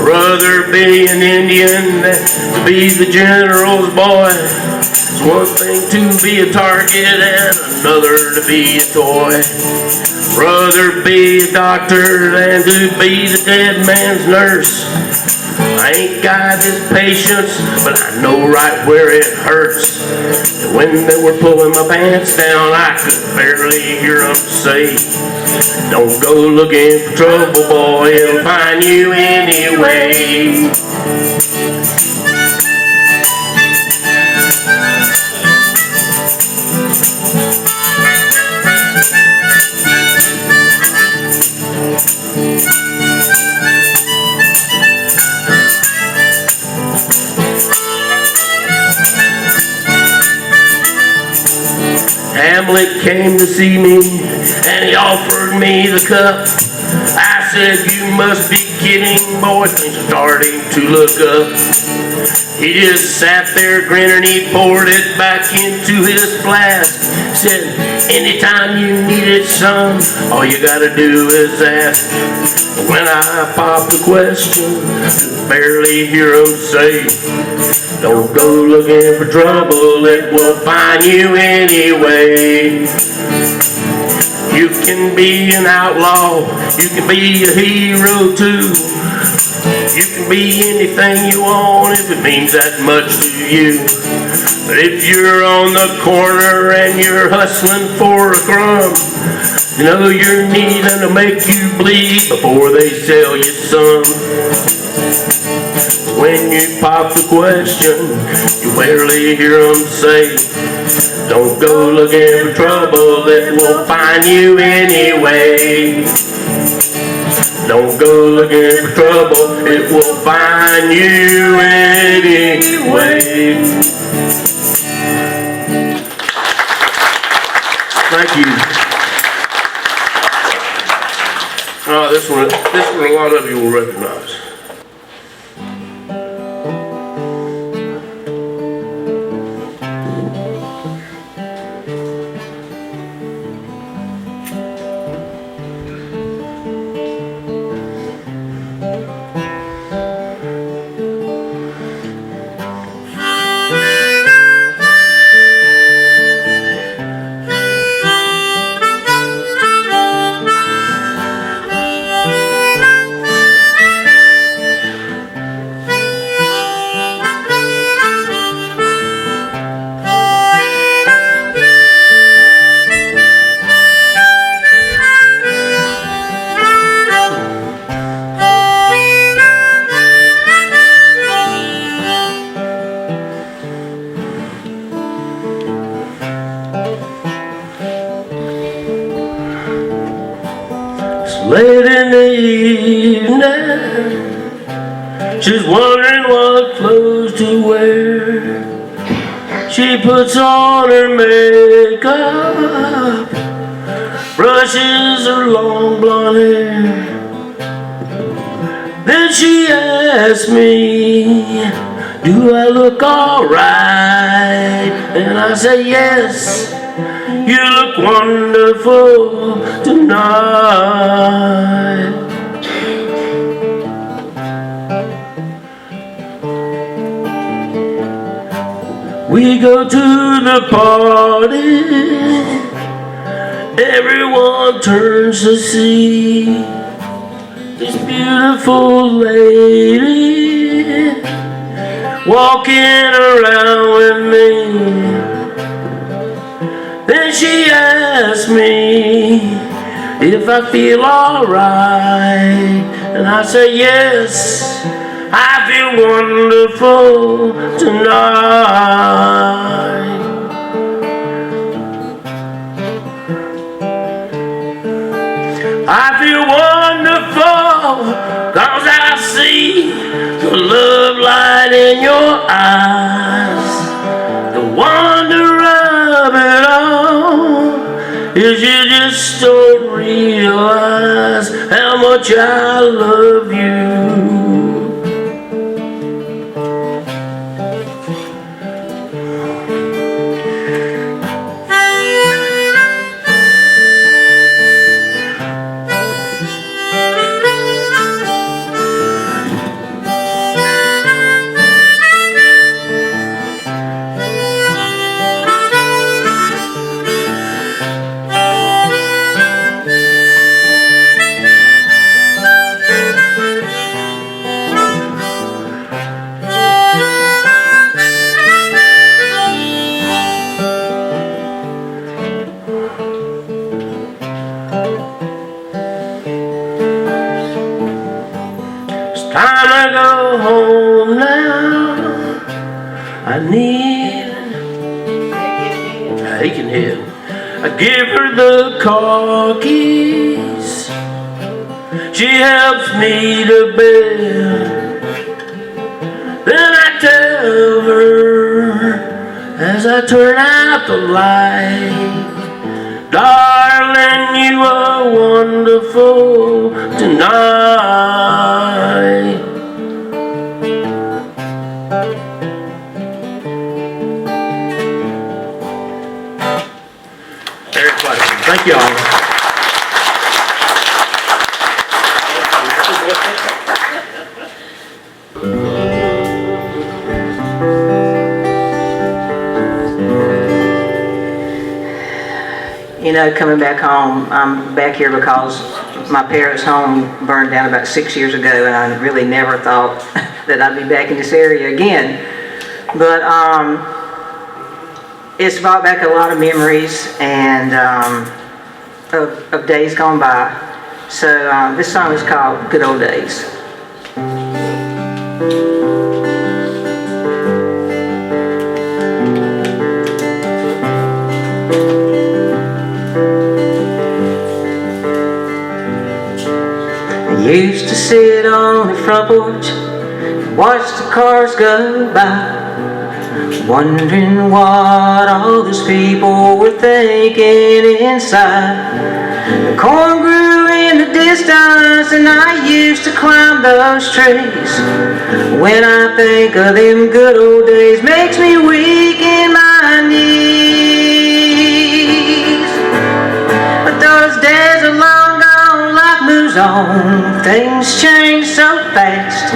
Rather be an Indian than to be the general's boy. It's one thing to be a target and another to be a toy. Rather be a doctor than to be the dead man's nurse. I ain't got his patience, but I know right where it hurts. And when they were pulling my pants down, I could barely hear them say, don't go looking for trouble, boy, it'll find you anyway. Hamlet came to see me and he offered me the cup. I said, you must be kidding, boy, things are starting to look up. He just sat there grinning, he poured it back into his flask. Said, anytime you need it, son, all you gotta do is ask. When I pop the question, barely hear him say, don't go looking for trouble, it will find you anyway. You can be an outlaw, you can be a hero too. You can be anything you want if it means that much to you. But if you're on the corner and you're hustling for a crumb, you know you're needing to make you bleed before they sell you some. When you pop the question, you barely hear them say, don't go looking for trouble, it will find you anyway. Don't go looking for trouble, it will find you anyway. Thank you. This one a lot of you will recognize. Late in the evening, she's wondering what clothes to wear. She puts on her makeup, brushes her long blonde hair. Then she asks me, Do I look alright? And I say yes, you look wonderful tonight. We go to the party, everyone turns to see this beautiful lady walking around with me. Then she asked me if I feel alright, and I say yes, I feel wonderful tonight. I feel wonderful 'cause I see the love light in your eyes. The wonder of it all is you just don't realize how much I love you. Time to go home now. I need a aching head. I give her the car keys. She helps me to bed. Then I tell her as I turn out the light, darling, you are wonderful tonight. Eric Clapton. Thank you all. You know, coming back home, I'm back here because my parents' home burned down about 6 years ago, and I really never thought that I'd be back in this area again. But it's brought back a lot of memories and of days gone by. So this song is called Good Old Days. Used to sit on the front porch and watch the cars go by, wondering what all those people were thinking inside. The corn grew in the distance and I used to climb those trees. When I think of them good old days, makes me weak in my knees. But those days are long gone, life moves on, things change so fast.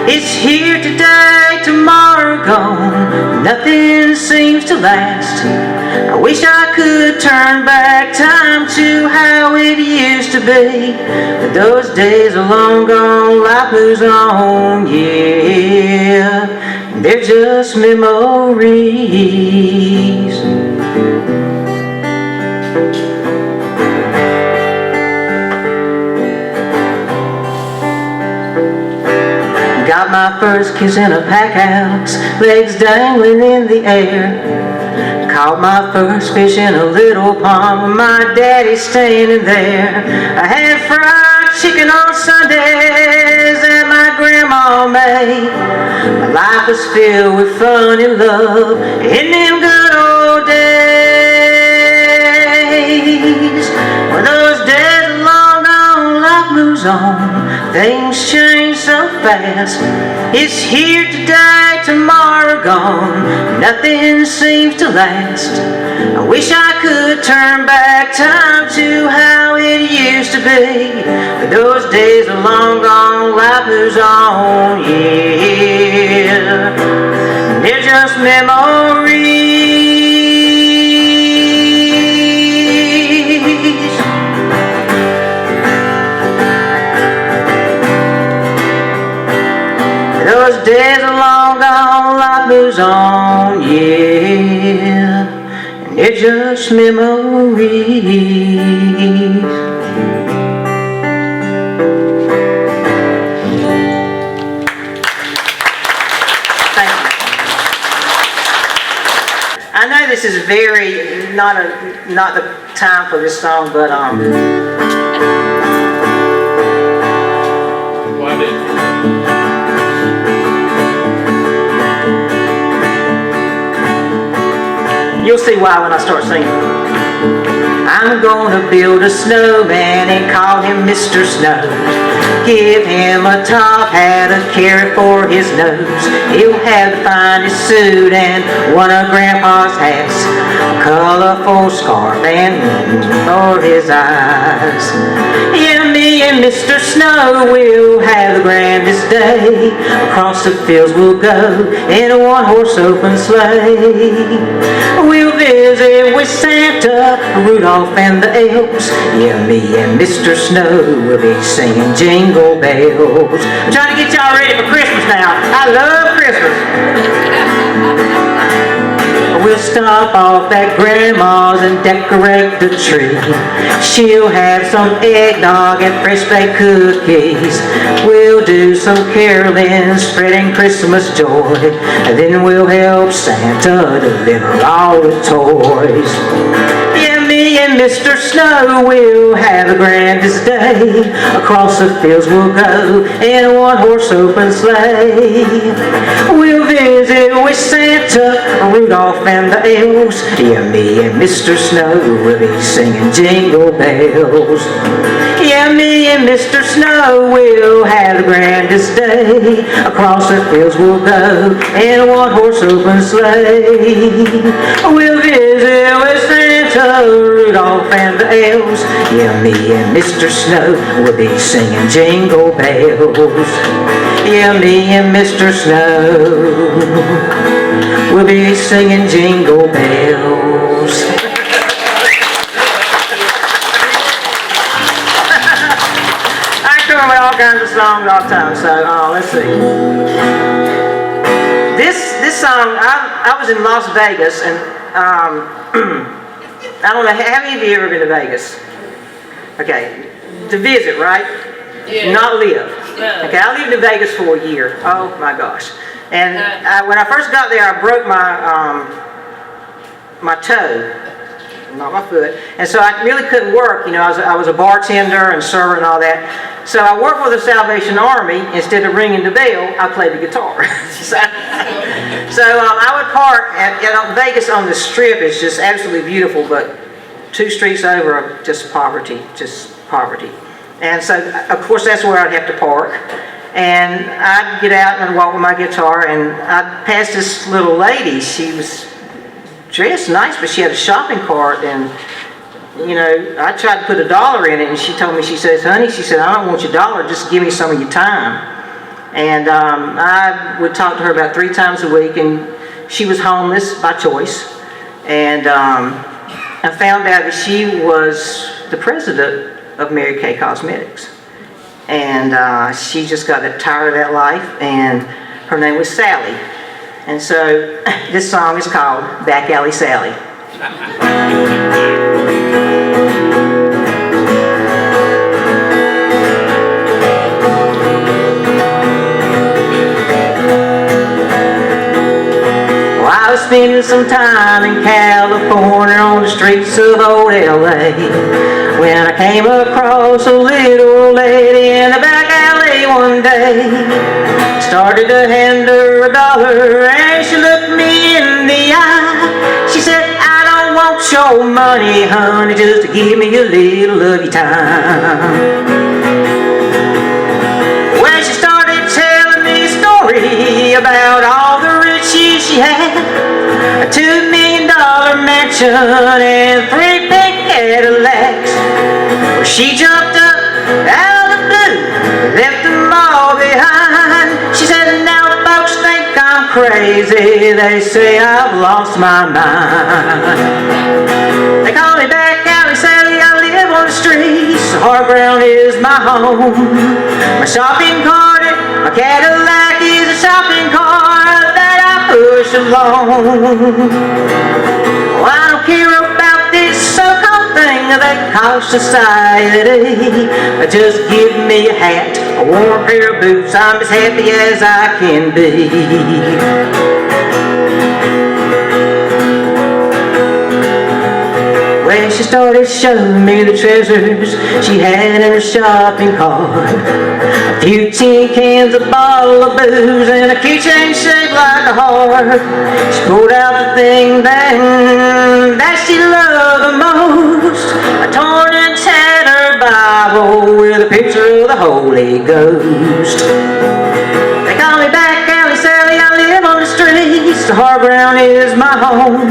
It's here today, tomorrow gone, nothing seems to last. I wish I could turn back time to how it used to be, but those days are long gone, life moves on, yeah, they're just memories. Got my first kiss in a pack house, legs dangling in the air. Caught my first fish in a little pond with my daddy standing there. I had fried chicken on Sundays that my grandma made. My life was filled with fun and love in them good old days. When those days are long gone, life moves on, things change so fast. It's here today, tomorrow gone. Nothing seems to last. I wish I could turn back time to how it used to be. But those days are long gone, life moves on, yeah. They're just memories. Those days are long gone, life moves on, yeah. And they're just memories. Thank you. I know this is very not the time for this song, but you'll see why when I start singing. I'm gonna build a snowman and call him Mr. Snow. Give him a top hat, a carrot for his nose. He'll have the finest suit and one of Grandpa's hats, a colorful scarf and for his eyes. Yeah, me and Mr. Snow will have the grandest day. Across the fields we'll go in a one-horse open sleigh. We'll visit with Santa, Rudolph and the elves. Yeah, me and Mr. Snow will be singing jingle bells. I'm trying to get y'all ready for Christmas now. I love Christmas. We'll stop off at Grandma's and decorate the tree. She'll have some eggnog and fresh baked cookies. We'll do some caroling, spreading Christmas joy. And then we'll help Santa deliver all the toys. Yeah, me and Mr. Snow will have the grandest day. Across the fields we'll go in a one-horse open sleigh. We'll visit with Santa, Rudolph and the elves. Yeah, me and Mr. Snow will be singing jingle bells. Yeah, me and Mr. Snow will have the grandest day. Across the fields we'll go in a one-horse open sleigh. We'll visit with Santa, Rudolph and the elves. Yeah, me and Mr. Snow will be singing jingle bells. Yeah, me and Mr. Snow will be singing jingle bells. I come up with all kinds of songs all the time, so let's see. This song, I was in Las Vegas, and I don't know, how many of you ever been to Vegas? Okay, to visit, right? Yeah. Not live. No. Okay, I lived in Vegas for a year. Oh my gosh. And when I first got there, I broke my toe, not my foot, and so I really couldn't work. You know, I was a bartender and server and all that. So I worked for the Salvation Army. Instead of ringing the bell, I played the guitar. so I would park at Vegas on the Strip. Is just absolutely beautiful, but 2 streets over, just poverty. And so, of course, that's where I'd have to park. And I'd get out and I'd walk with my guitar, and I'd pass this little lady. She was dressed nice, but she had a shopping cart, and you know, I tried to put $1 in it, and she told me, she says, honey, she said, I don't want your $1, just give me some of your time. And I would talk to her about 3 times a week, and she was homeless by choice. And I found out that she was the president of Mary Kay Cosmetics. And she just got tired of that life, and her name was Sally. And so this song is called Back Alley Sally. Well, I was spending some time in California on the streets of old LA when I came across a little lady in the back alley one day. Started to hand her $1 and she looked me in the eye. She said, I don't want your money, honey, just to give me a little of your time. When she started telling about all the riches she had. A $2 million mansion and 3 pink Cadillacs. Well, she jumped up out of the blue, left them all behind. She said, now folks think I'm crazy. They say I've lost my mind. They call me back out and say I live on the streets. The hard ground is my home. My shopping cart, my Cadillac is a shopping cart that I push along. Oh, I don't care about this so-called thing they call society. Just give me a hat, a warm pair of boots. I'm as happy as I can be. Well, she started showing me the treasures she had in her shopping cart. A few tin cans, a bottle of booze, and a keychain shaped like a heart. She pulled out the thing that she loved the most, a torn and tattered Bible with a picture of the Holy Ghost. They call me back, Alley Sally, I live on the streets. The hard ground is my home.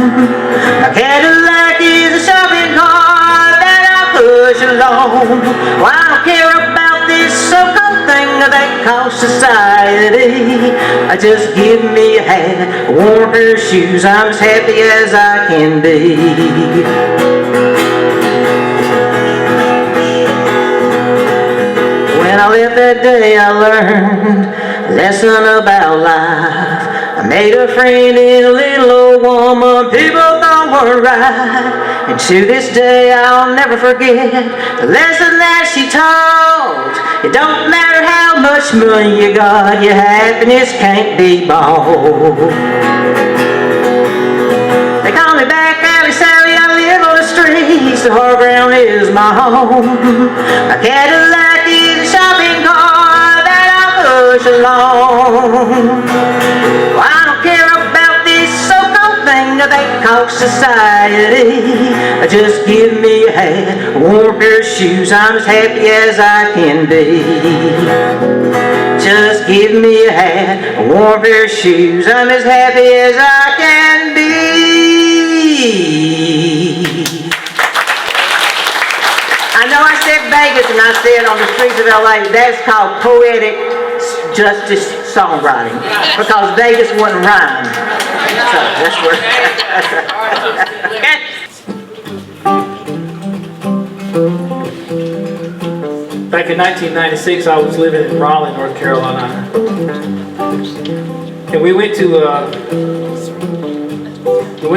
My Cadillac is a shopping cart that I push along. Well, I don't care about this so-called thing they call society. I just give me a hat, a warm pair of shoes. I'm as happy as I can be. When I left that day, I learned a lesson about life. I made a friend in a little old woman people thought were right. And to this day I'll never forget the lesson that she taught. It don't matter how much money you got, your happiness can't be bought. They call me back, Alley Sally, I live on the streets. The hard ground is my home. My Cadillac is a shopping cart that I push along. Well, I don't care about this so-called thing they call society. Just give me a hat, a warm pair of shoes. I'm as happy as I can be. Just give me a hat, a warm pair of shoes. I'm as happy as I can be. I know I said Vegas and I said on the streets of LA. That's called poetic justice songwriting, because Vegas wouldn't rhyme. So that's where. Okay. Back in 1996, I was living in Raleigh, North Carolina, and we went to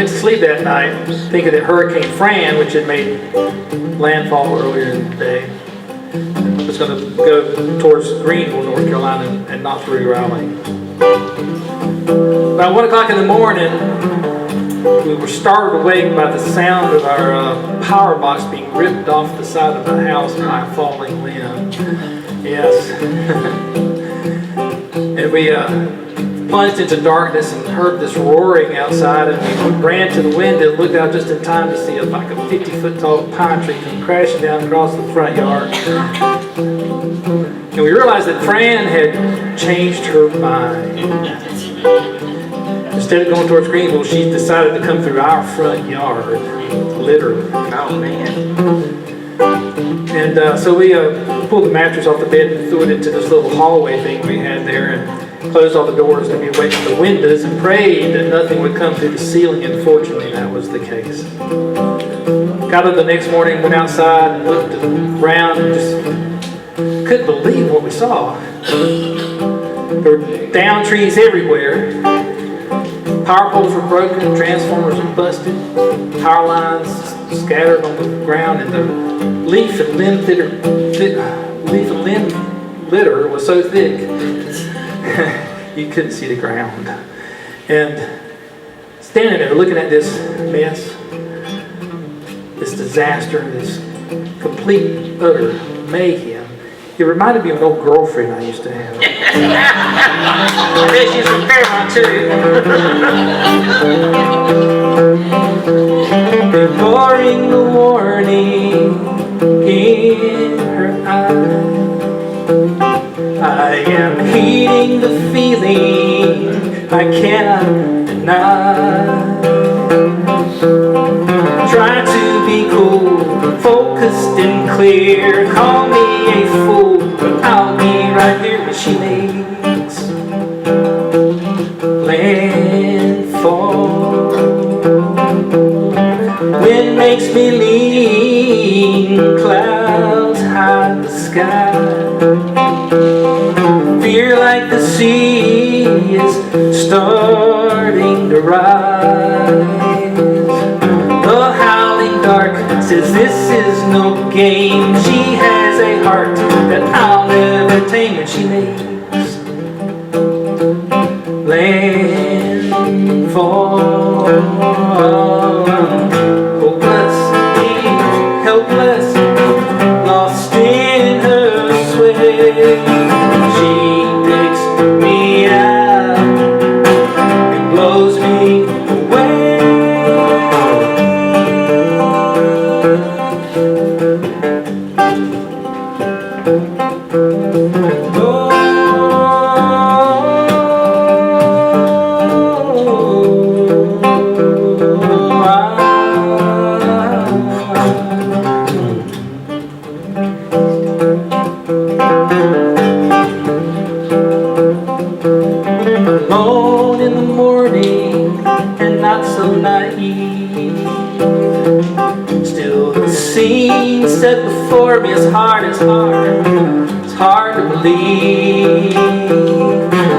sleep that night thinking that Hurricane Fran, which had made landfall earlier in the day, was going to go towards Greenville, North Carolina, and not through Raleigh. About 1 o'clock in the morning, we were startled awake by the sound of our power box being ripped off the side of the house by a falling limb. Yes. And we plunged into darkness and heard this roaring outside, and we ran to the window and looked out just in time to see like a 50-foot tall pine tree come crashing down across the front yard. And we realized that Fran had changed her mind. Instead of going towards Greenville, she decided to come through our front yard, literally. Oh man. And so we pulled the mattress off the bed and threw it into this little hallway thing we had there, and closed all the doors, and we waited for the windows and prayed that nothing would come through the ceiling, and fortunately that was the case. Got up the next morning, went outside and looked around and just couldn't believe what we saw. There were downed trees everywhere. Power poles were broken, transformers were busted, power lines scattered on the ground, and the leaf and limb litter was so thick you couldn't see the ground. And standing there looking at this mess, this disaster, this complete, utter mayhem, it reminded me of an old girlfriend I used to have. I bet she's from Fairmont too. Ignoring the warning in her eye, I am heeding the feeling cannot deny. Try to be cool, focused and clear. Call me a fool, but I'll be right here when she makes landfall. Wind makes me lean, clouds hide the sky. Fear like the sea is starting to rise. The howling dark says this is no game. She has a heart that I'll never tame, and she makes landfall. Hopeless, helpless, lost in her sway. She picks me out and blows me away. Alone in the morning and not so naive. Still the scene set before me is hard, it's hard to believe.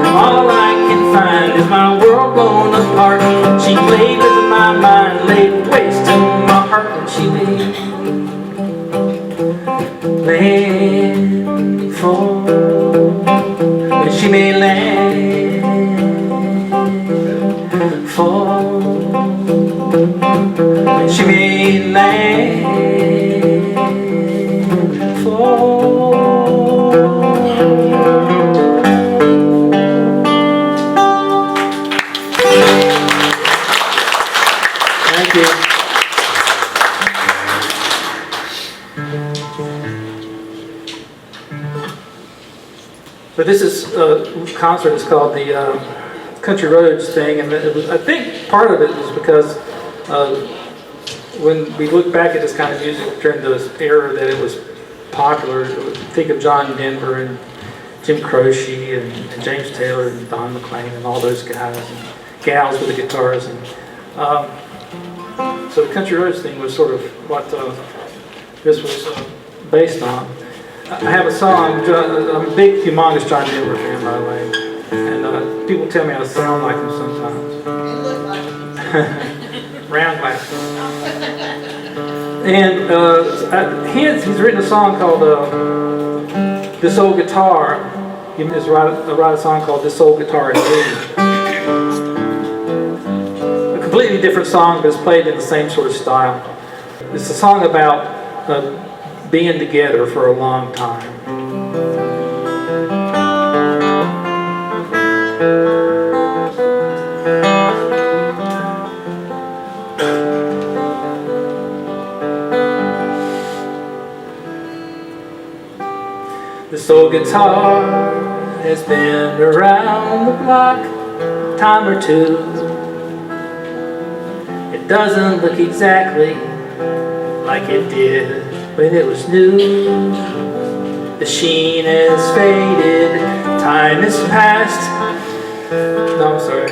All I can find is my world blown apart. She played with my mind, laid waste to my heart when she made landfall. When she made landfall. When she made landfall. Thank you. But this is concert is called the Country Roads thing, and it was, I think part of it was because when we look back at this kind of music during this era that it was popular, think of John Denver and Jim Croce and James Taylor and Don McLean and all those guys and gals with the guitars, and so the Country Roads thing was sort of what this was based on. I have a song. I'm a big, humongous John Denver fan, by the way, and people tell me I sound like him sometimes. Round glasses. And he's written a song called "This Old Guitar." He just write a song called "This Old Guitar is Blue." A completely different song, but it's played in the same sort of style. It's a song about being together for a long time. This old guitar has been around the block a time or two. It doesn't look exactly like it did when it was new. The sheen has faded, time has passed. No, I'm sorry.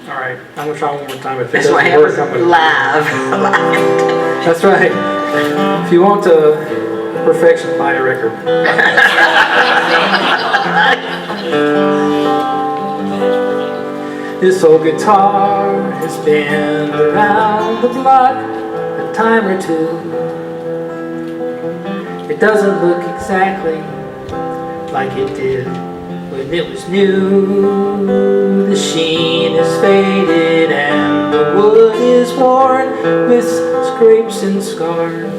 All right, I'm gonna try one more time. If it That's what doesn't work, happens I'm gonna. live. That's right. If you want perfection, buy a record. This old guitar has been around the block a time or two. It doesn't look exactly like it did when it was new. The sheen is faded and the wood is worn with scrapes and scars.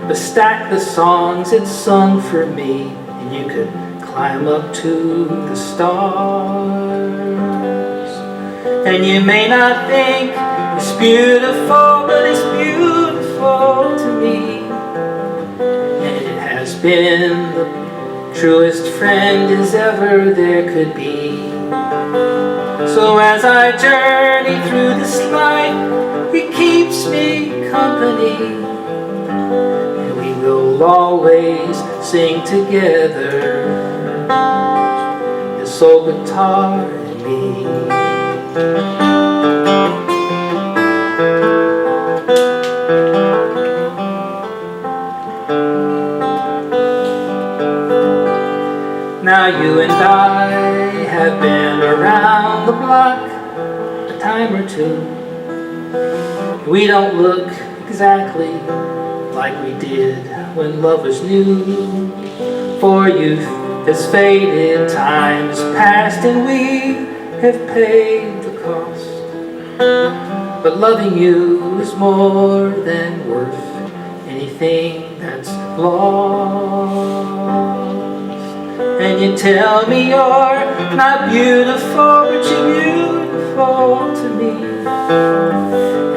But stack the songs it's sung for me, and you could climb up to the stars. And you may not think it's beautiful, but it's beautiful to me. And it has been the truest friend as ever there could be. So as I journey through this life, he keeps me company, and we will always sing together, his soul guitar and me. Now you and I have been around the block a time or two. We don't look exactly like we did when love was new. For youth has faded, time has passed, and we have paid the cost. But loving you is more than worth anything that's lost. And you tell me you're not beautiful, but you're beautiful to me.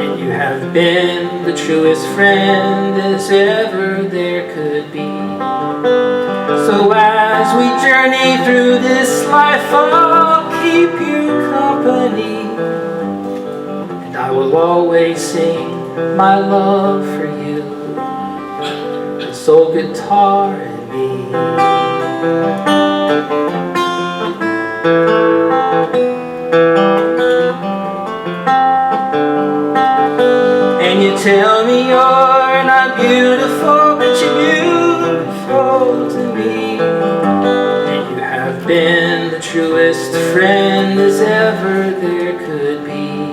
And you have been the truest friend as ever there could be. So as we journey through this life, I'll keep you company, and I will always sing my love for you, the soul guitar and me. And you tell me you're not beautiful, but you're beautiful to me. And you have been the truest friend as ever there could be.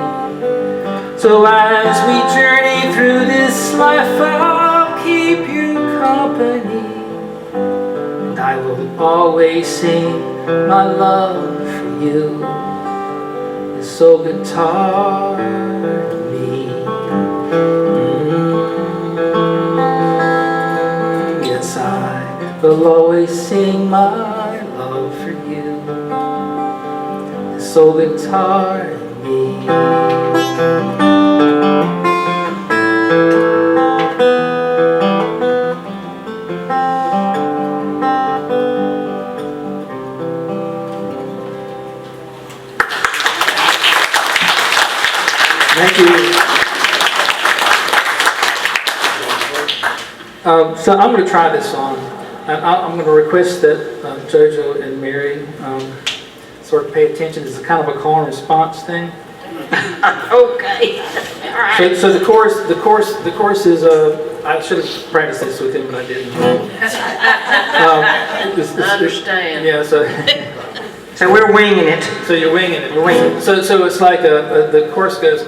So as we journey through this life, I'll keep you company, and I will always sing my love for you, the soul guitar and me. Yes, I will always sing my love for you, the soul guitar and me. Thank you. So I'm going to try this song. I'm going to request that JoJo and Mary sort of pay attention. It's kind of a call and response thing. Okay. All right. So the chorus is. I should have practiced this with him, but I didn't. I understand. Yeah. So we're winging it. So you're winging it. We're winging it. So it's like the chorus goes.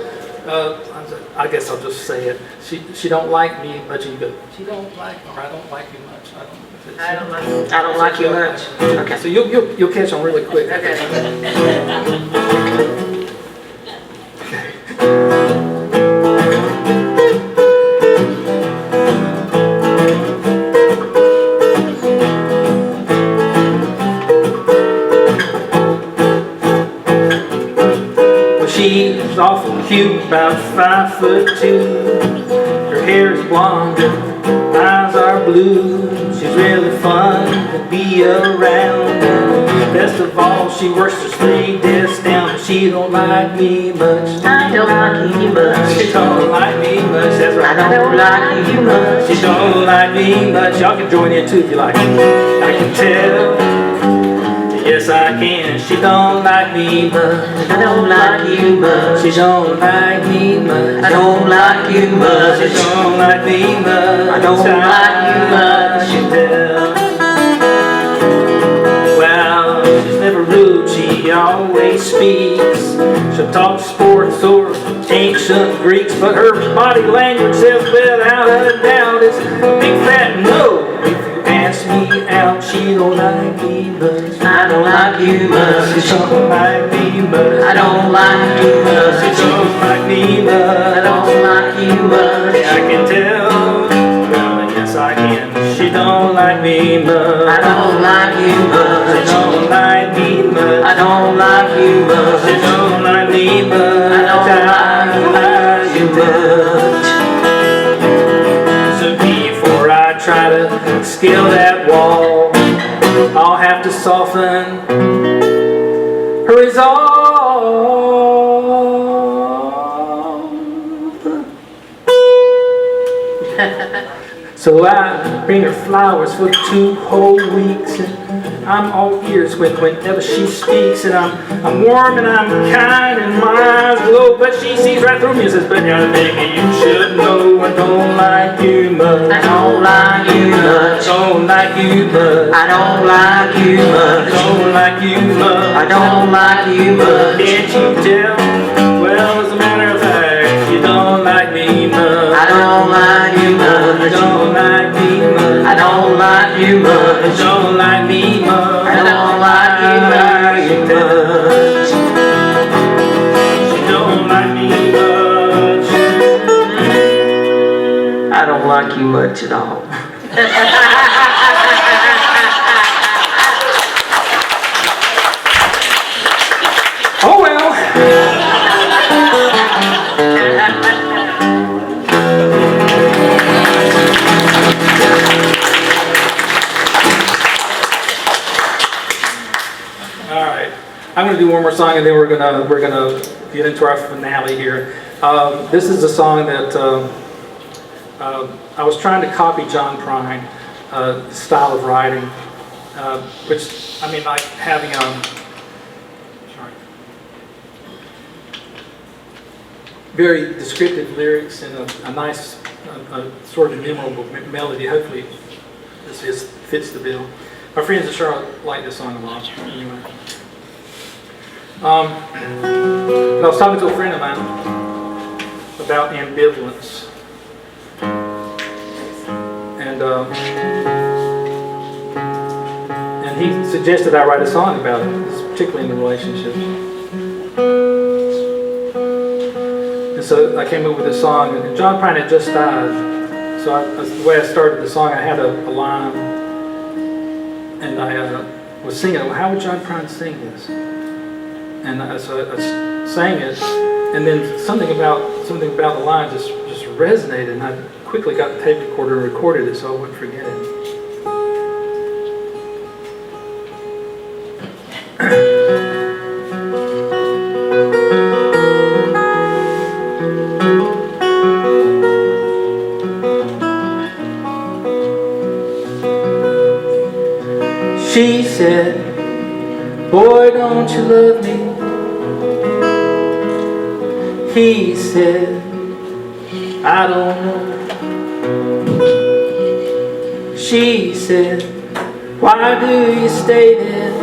I guess I'll just say it. She don't like me much. You go. She don't like, or I don't like you much. I don't know. I don't like you much. Okay. So you'll catch on really quick. She's awful cute, about 5'2". Her hair is blonde, her eyes are blue. She's really fun to be around. And best of all, she works just 3 desks down. She don't like me much. I don't like you much. She don't like me much. That's right. I don't like you much. She don't like me much. Y'all can join in too if you like. I can tell. Yes, I can. She don't like me much. I don't like you much. She don't like me much. I don't like you much. She don't like me much. I don't like you much. I can tell. Well, she's never rude. She always speaks. She'll talk sports or ancient Greeks, but her body language says without a doubt it's a big fat no. Ask me out, she don't like me much. I don't like you much. She don't like me much. I don't like you much. She don't like me much. I don't like you much. I can tell. Well, yes, I can. She don't like me much. I don't like you much. She don't like me much. I don't like you much. She don't like me much. I don't like you much. So before I try to scale that So I bring her flowers for 2 whole weeks, and I'm all ears whenever she speaks, and I'm warm and I'm kind and my eyes glow, but she sees right through me and says, "But young baby, you should know I don't like you much. I don't like you much. Don't like you much. I don't like you much. Don't like you much. I don't like you much. Can't you tell? Well, as a matter of fact, you don't like me much. I don't like you much. Don't like me much. I don't like you much. Don't like me much. I don't like you much. Don't like me much. I don't like you much at all. Oh well. All right, I'm going to do one more song, and then we're gonna get into our finale here. This is a song that I was trying to copy John Prine style of writing, which I mean, like having sorry, very descriptive lyrics and a nice, sort of memorable melody. Hopefully, this fits the bill. My friends in Charlotte like this song a lot. Anyway, I was talking to a friend of mine about ambivalence, and he suggested I write a song about it, particularly in the relationship. And so I came up with this song, and John Prine had just died. So the way I started the song, I had a line, and I was singing, "Well, how would John Prine sing this?" And so I sang it, and then something about the line just resonated, and I quickly got the tape recorder and recorded it so I wouldn't forget it. She said, "Boy, don't you love me?" He said, "I don't know." She said, "Why do you stay there?"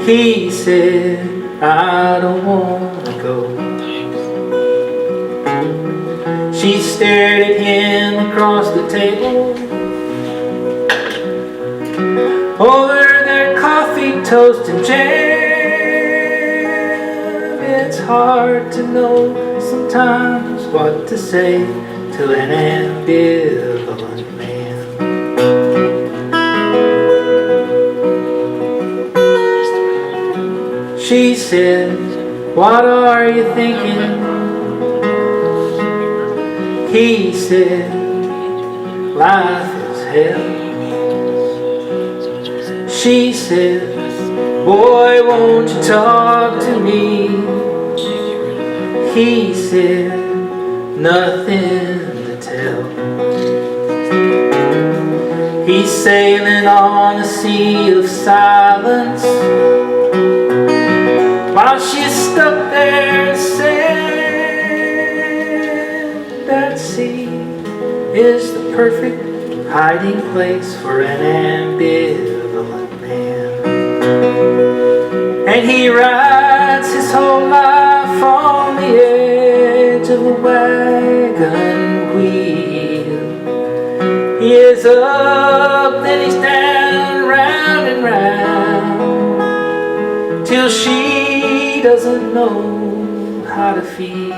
He said, "I don't want to go." She stared at him across the table over their coffee, toast, and jam. It's hard to know sometimes what to say to an ambivalent man. She said, "What are you thinking?" He said, "Life is hell." She said, "Boy, won't you talk to me?" He said, "Nothing to tell." He's sailing on a sea of silence while she's stuck there saying, "That sea is the perfect hiding place for an ambivalent man." And he rides his whole life on the edge of a wagon wheel. He is up, then he's down, round and round, till she doesn't know how to feel.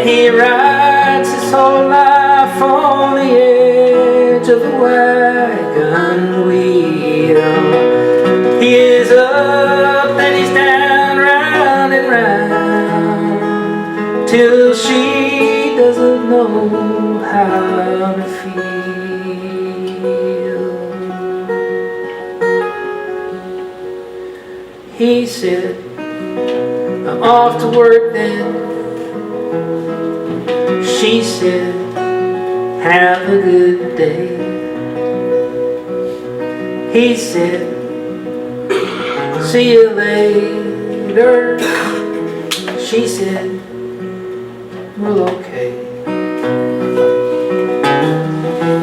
He rides his whole wagon wheel. He is up and he's down, round and round, till she doesn't know how to feel. He said, I'm off to work then. She said, have a good day. He said, see you later. She said, well, okay.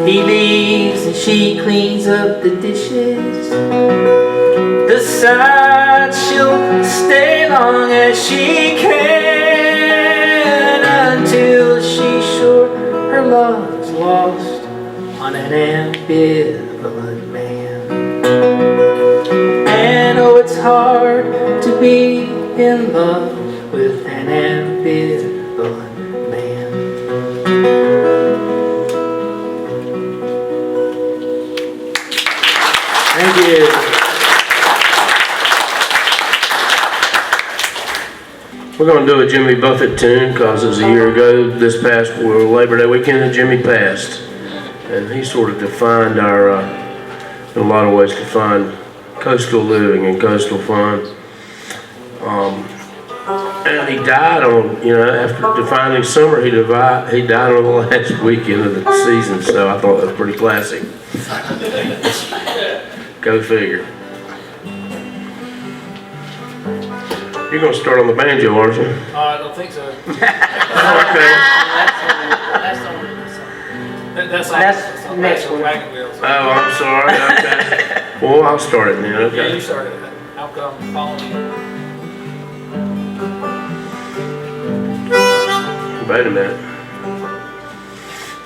He leaves and she cleans up the dishes. Decides she'll stay long as she can, until she's sure her love's lost on an ambivalent man. And oh, it's hard to be in love with an ambivalent man. Thank you. We're gonna do a Jimmy Buffett tune, cause it was a year ago, this past Labor Day weekend that Jimmy passed. And he sort of defined our, in a lot of ways defined coastal living and coastal fun. And he died on, after defining summer, he died on the last weekend of the season, so I thought that was pretty classic. Go figure. You're gonna start on the banjo, aren't you? I don't think so. Okay. That's next one. Wagon wheels. Oh, I'm sorry. Okay. Well, I'll start it then. Yeah, you Okay. started it. I'll come follow you. Wait a minute.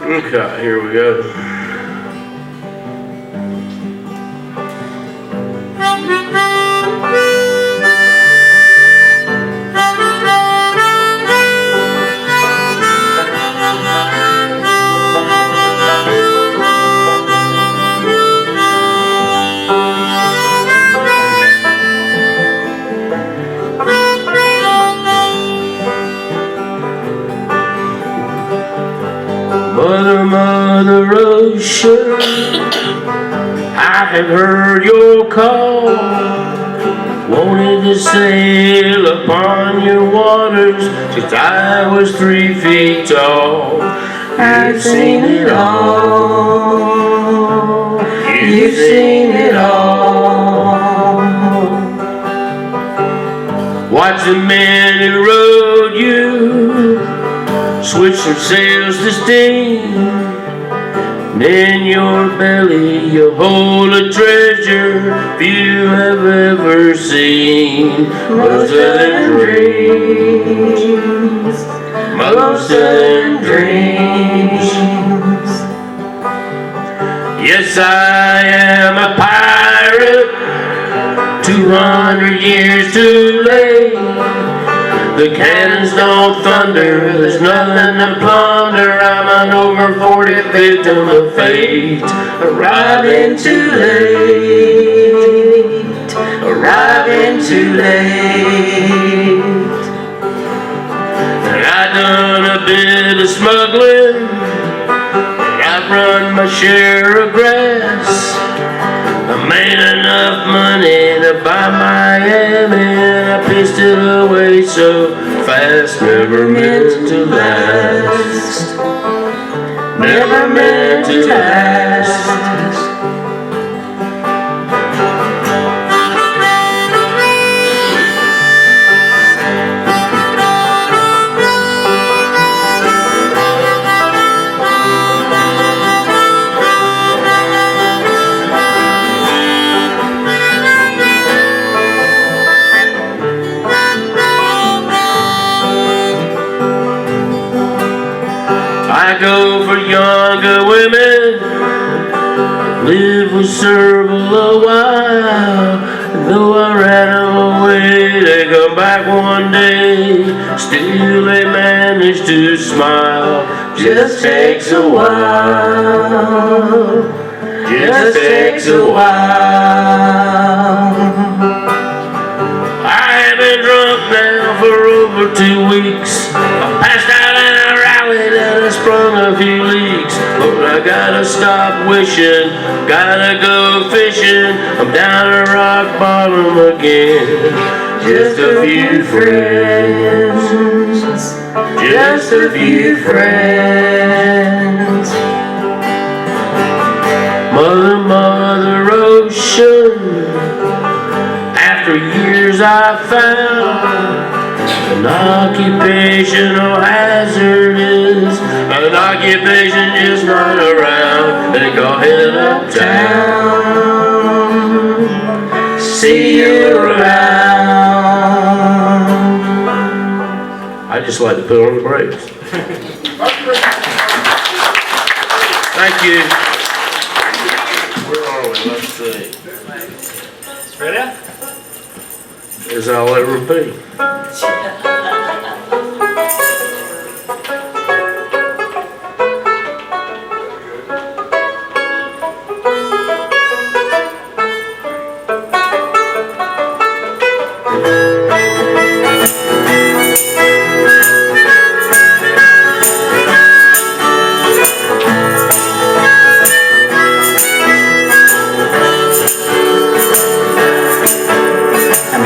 Okay, here we go. Mother, Mother Ocean, I have heard your call. Wanted to sail upon your waters since I was 3 feet tall. You've seen it all. You've seen it all. Watch the men who rode you switch from sails to steam. And in your belly you hold a treasure few have ever seen. Most of them dreams, most of them dreams. Yes, I am a pirate, 200 years too late. The cannons don't thunder, there's nothing to plunder. I'm an over 40 victim of fate, arriving too late, arriving too late. And I've done a bit of smuggling, and I've run my share of grass. I made enough money to buy Miami, and I pissed it away so fast. Never meant to last, never meant to last. I go for younger women, live with Serval a while. And though I ran them away, they come back one day. Still they manage to smile, just takes a while. just takes a while. I have been drunk now for over 2 weeks. I passed out and I rallied and I sprung a few leaks. But I gotta stop wishing, gotta go fishing. I'm down at rock bottom again. Just a few friends, just a few friends. Mother, Mother Ocean, after years I found an occupational hazard is an occupation just not around. They call it uptown. See you around. I just like to put on the brakes. Thank you. Where are we? Let's see. Ready? As I'll ever be.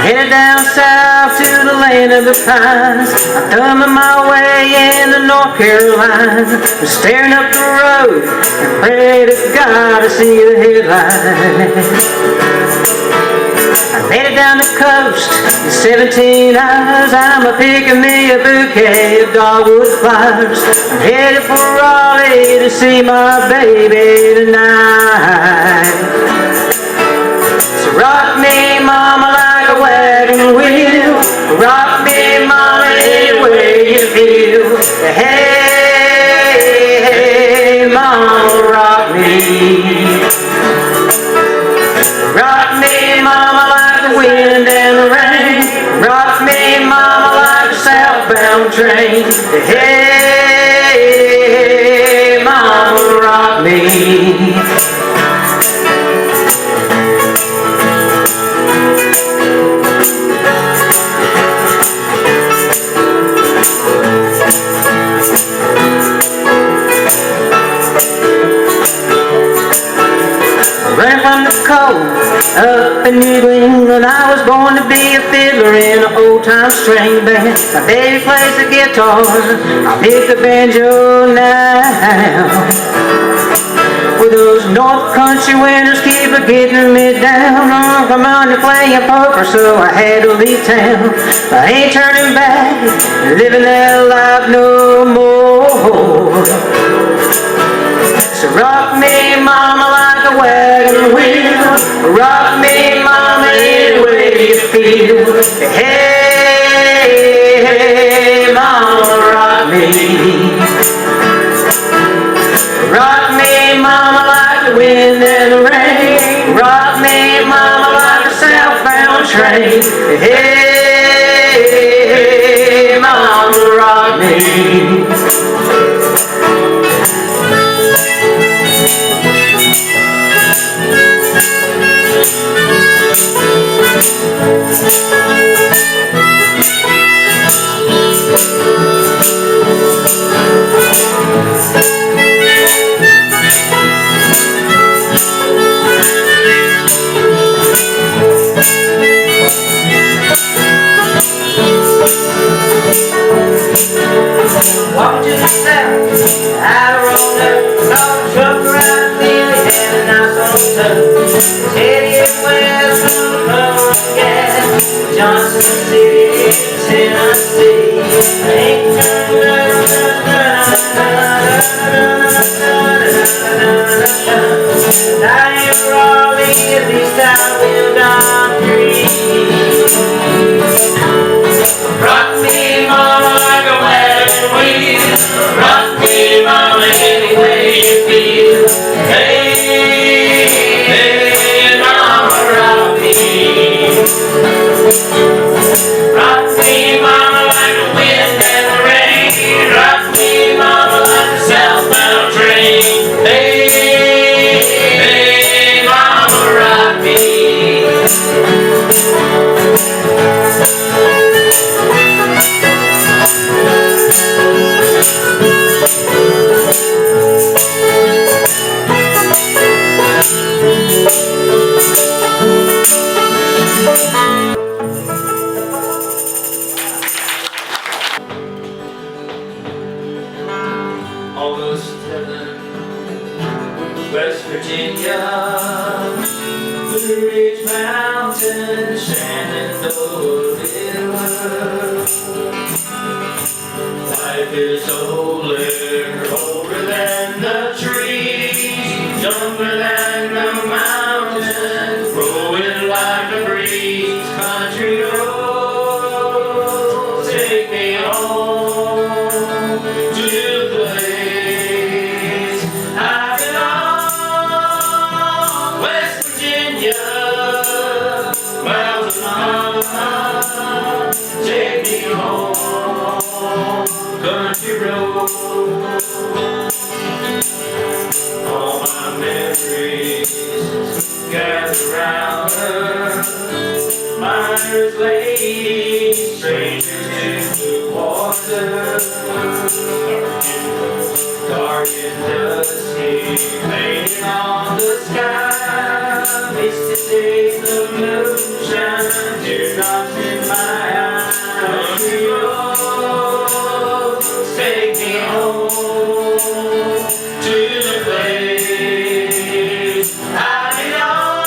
Headed down south to the land of the pines. I'm thumbing my way into North Carolina. I'm staring up the road and pray to God to see the headlights. I'm headed down the coast in 17 hours. I'm a-picking me a bouquet of dogwood flowers. I'm headed for Raleigh to see my baby tonight. So rock me, mama, like a wagon wheel. Rock me, mama, any way you feel. Hey, hey, mama, rock me. Rock me, mama, like the wind and the rain. Rock me, mama, like a southbound train. Hey, mama, rock me. Running from the cold up in New England. I was born to be a fiddler in an old-time string band. My baby plays the guitar, I pick the banjo now. Well, those North Country winters keep getting me down. I'm under playing poker, so I had to leave town. I ain't turning back, living that life no more. So rock me, mama, like a wagon wheel. Rock me, mama, any way you feel. Hey, hey, mama, rock me. Rock me, mama, like the wind and the rain. Rock me, mama, like a southbound train. Hey, hey, mama, rock me. Walking to the south, I rolled up, saw a truck around me, had a nice old touch. Headed west from the Colorado gas, Johnson City, Tennessee. I ain't turned I ain't Raleigh, at least I will die free. Rock me, mama, like a wagon wheel. Rock me, mama, any way you feel. Hey, hey, mama, rock me. Rock me, mama, like the wind and the rain. Rock me, mama, like the southbound train. Hey, hey, Virginia, Blue Ridge Mountain, Shenandoah River. Life is older than the trees, younger than the mountains, growing like a breeze. Country roads take me home to the place I belong. West Virginia, mountain mama, take me home. Country road, all my memories gather round her. Miner's lady, stranger to the water. Dark and dusty, painting on the sky. Misty days of moonshine, teardrops in my eyes. Country road, take me home to the place I belong.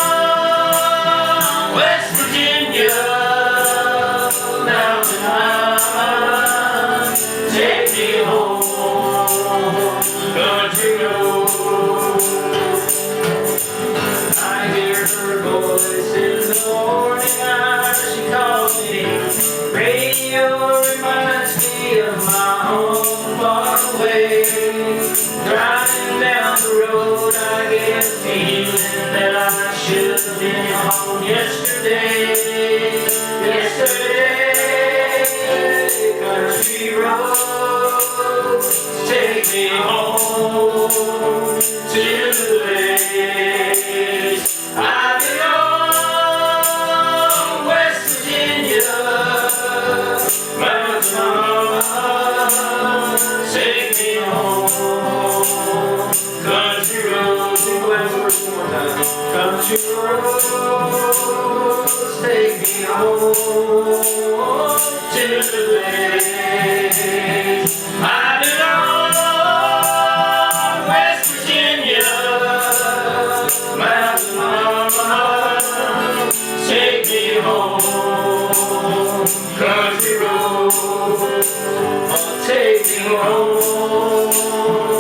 West Virginia, mountain high, take me home. Country road, I hear her voice in the morning hour. She calls me. Radio reminds me of my home far away. Driving down the road, I get a feeling that I should have been home yesterday. Country roads take me home to the place I belong. West Virginia, mountain mama, take me home. Country roads, sing the last verse one more time. Country roads, take me home to the place I belong. West Virginia, mountain mama, take me home. Country road, take me home.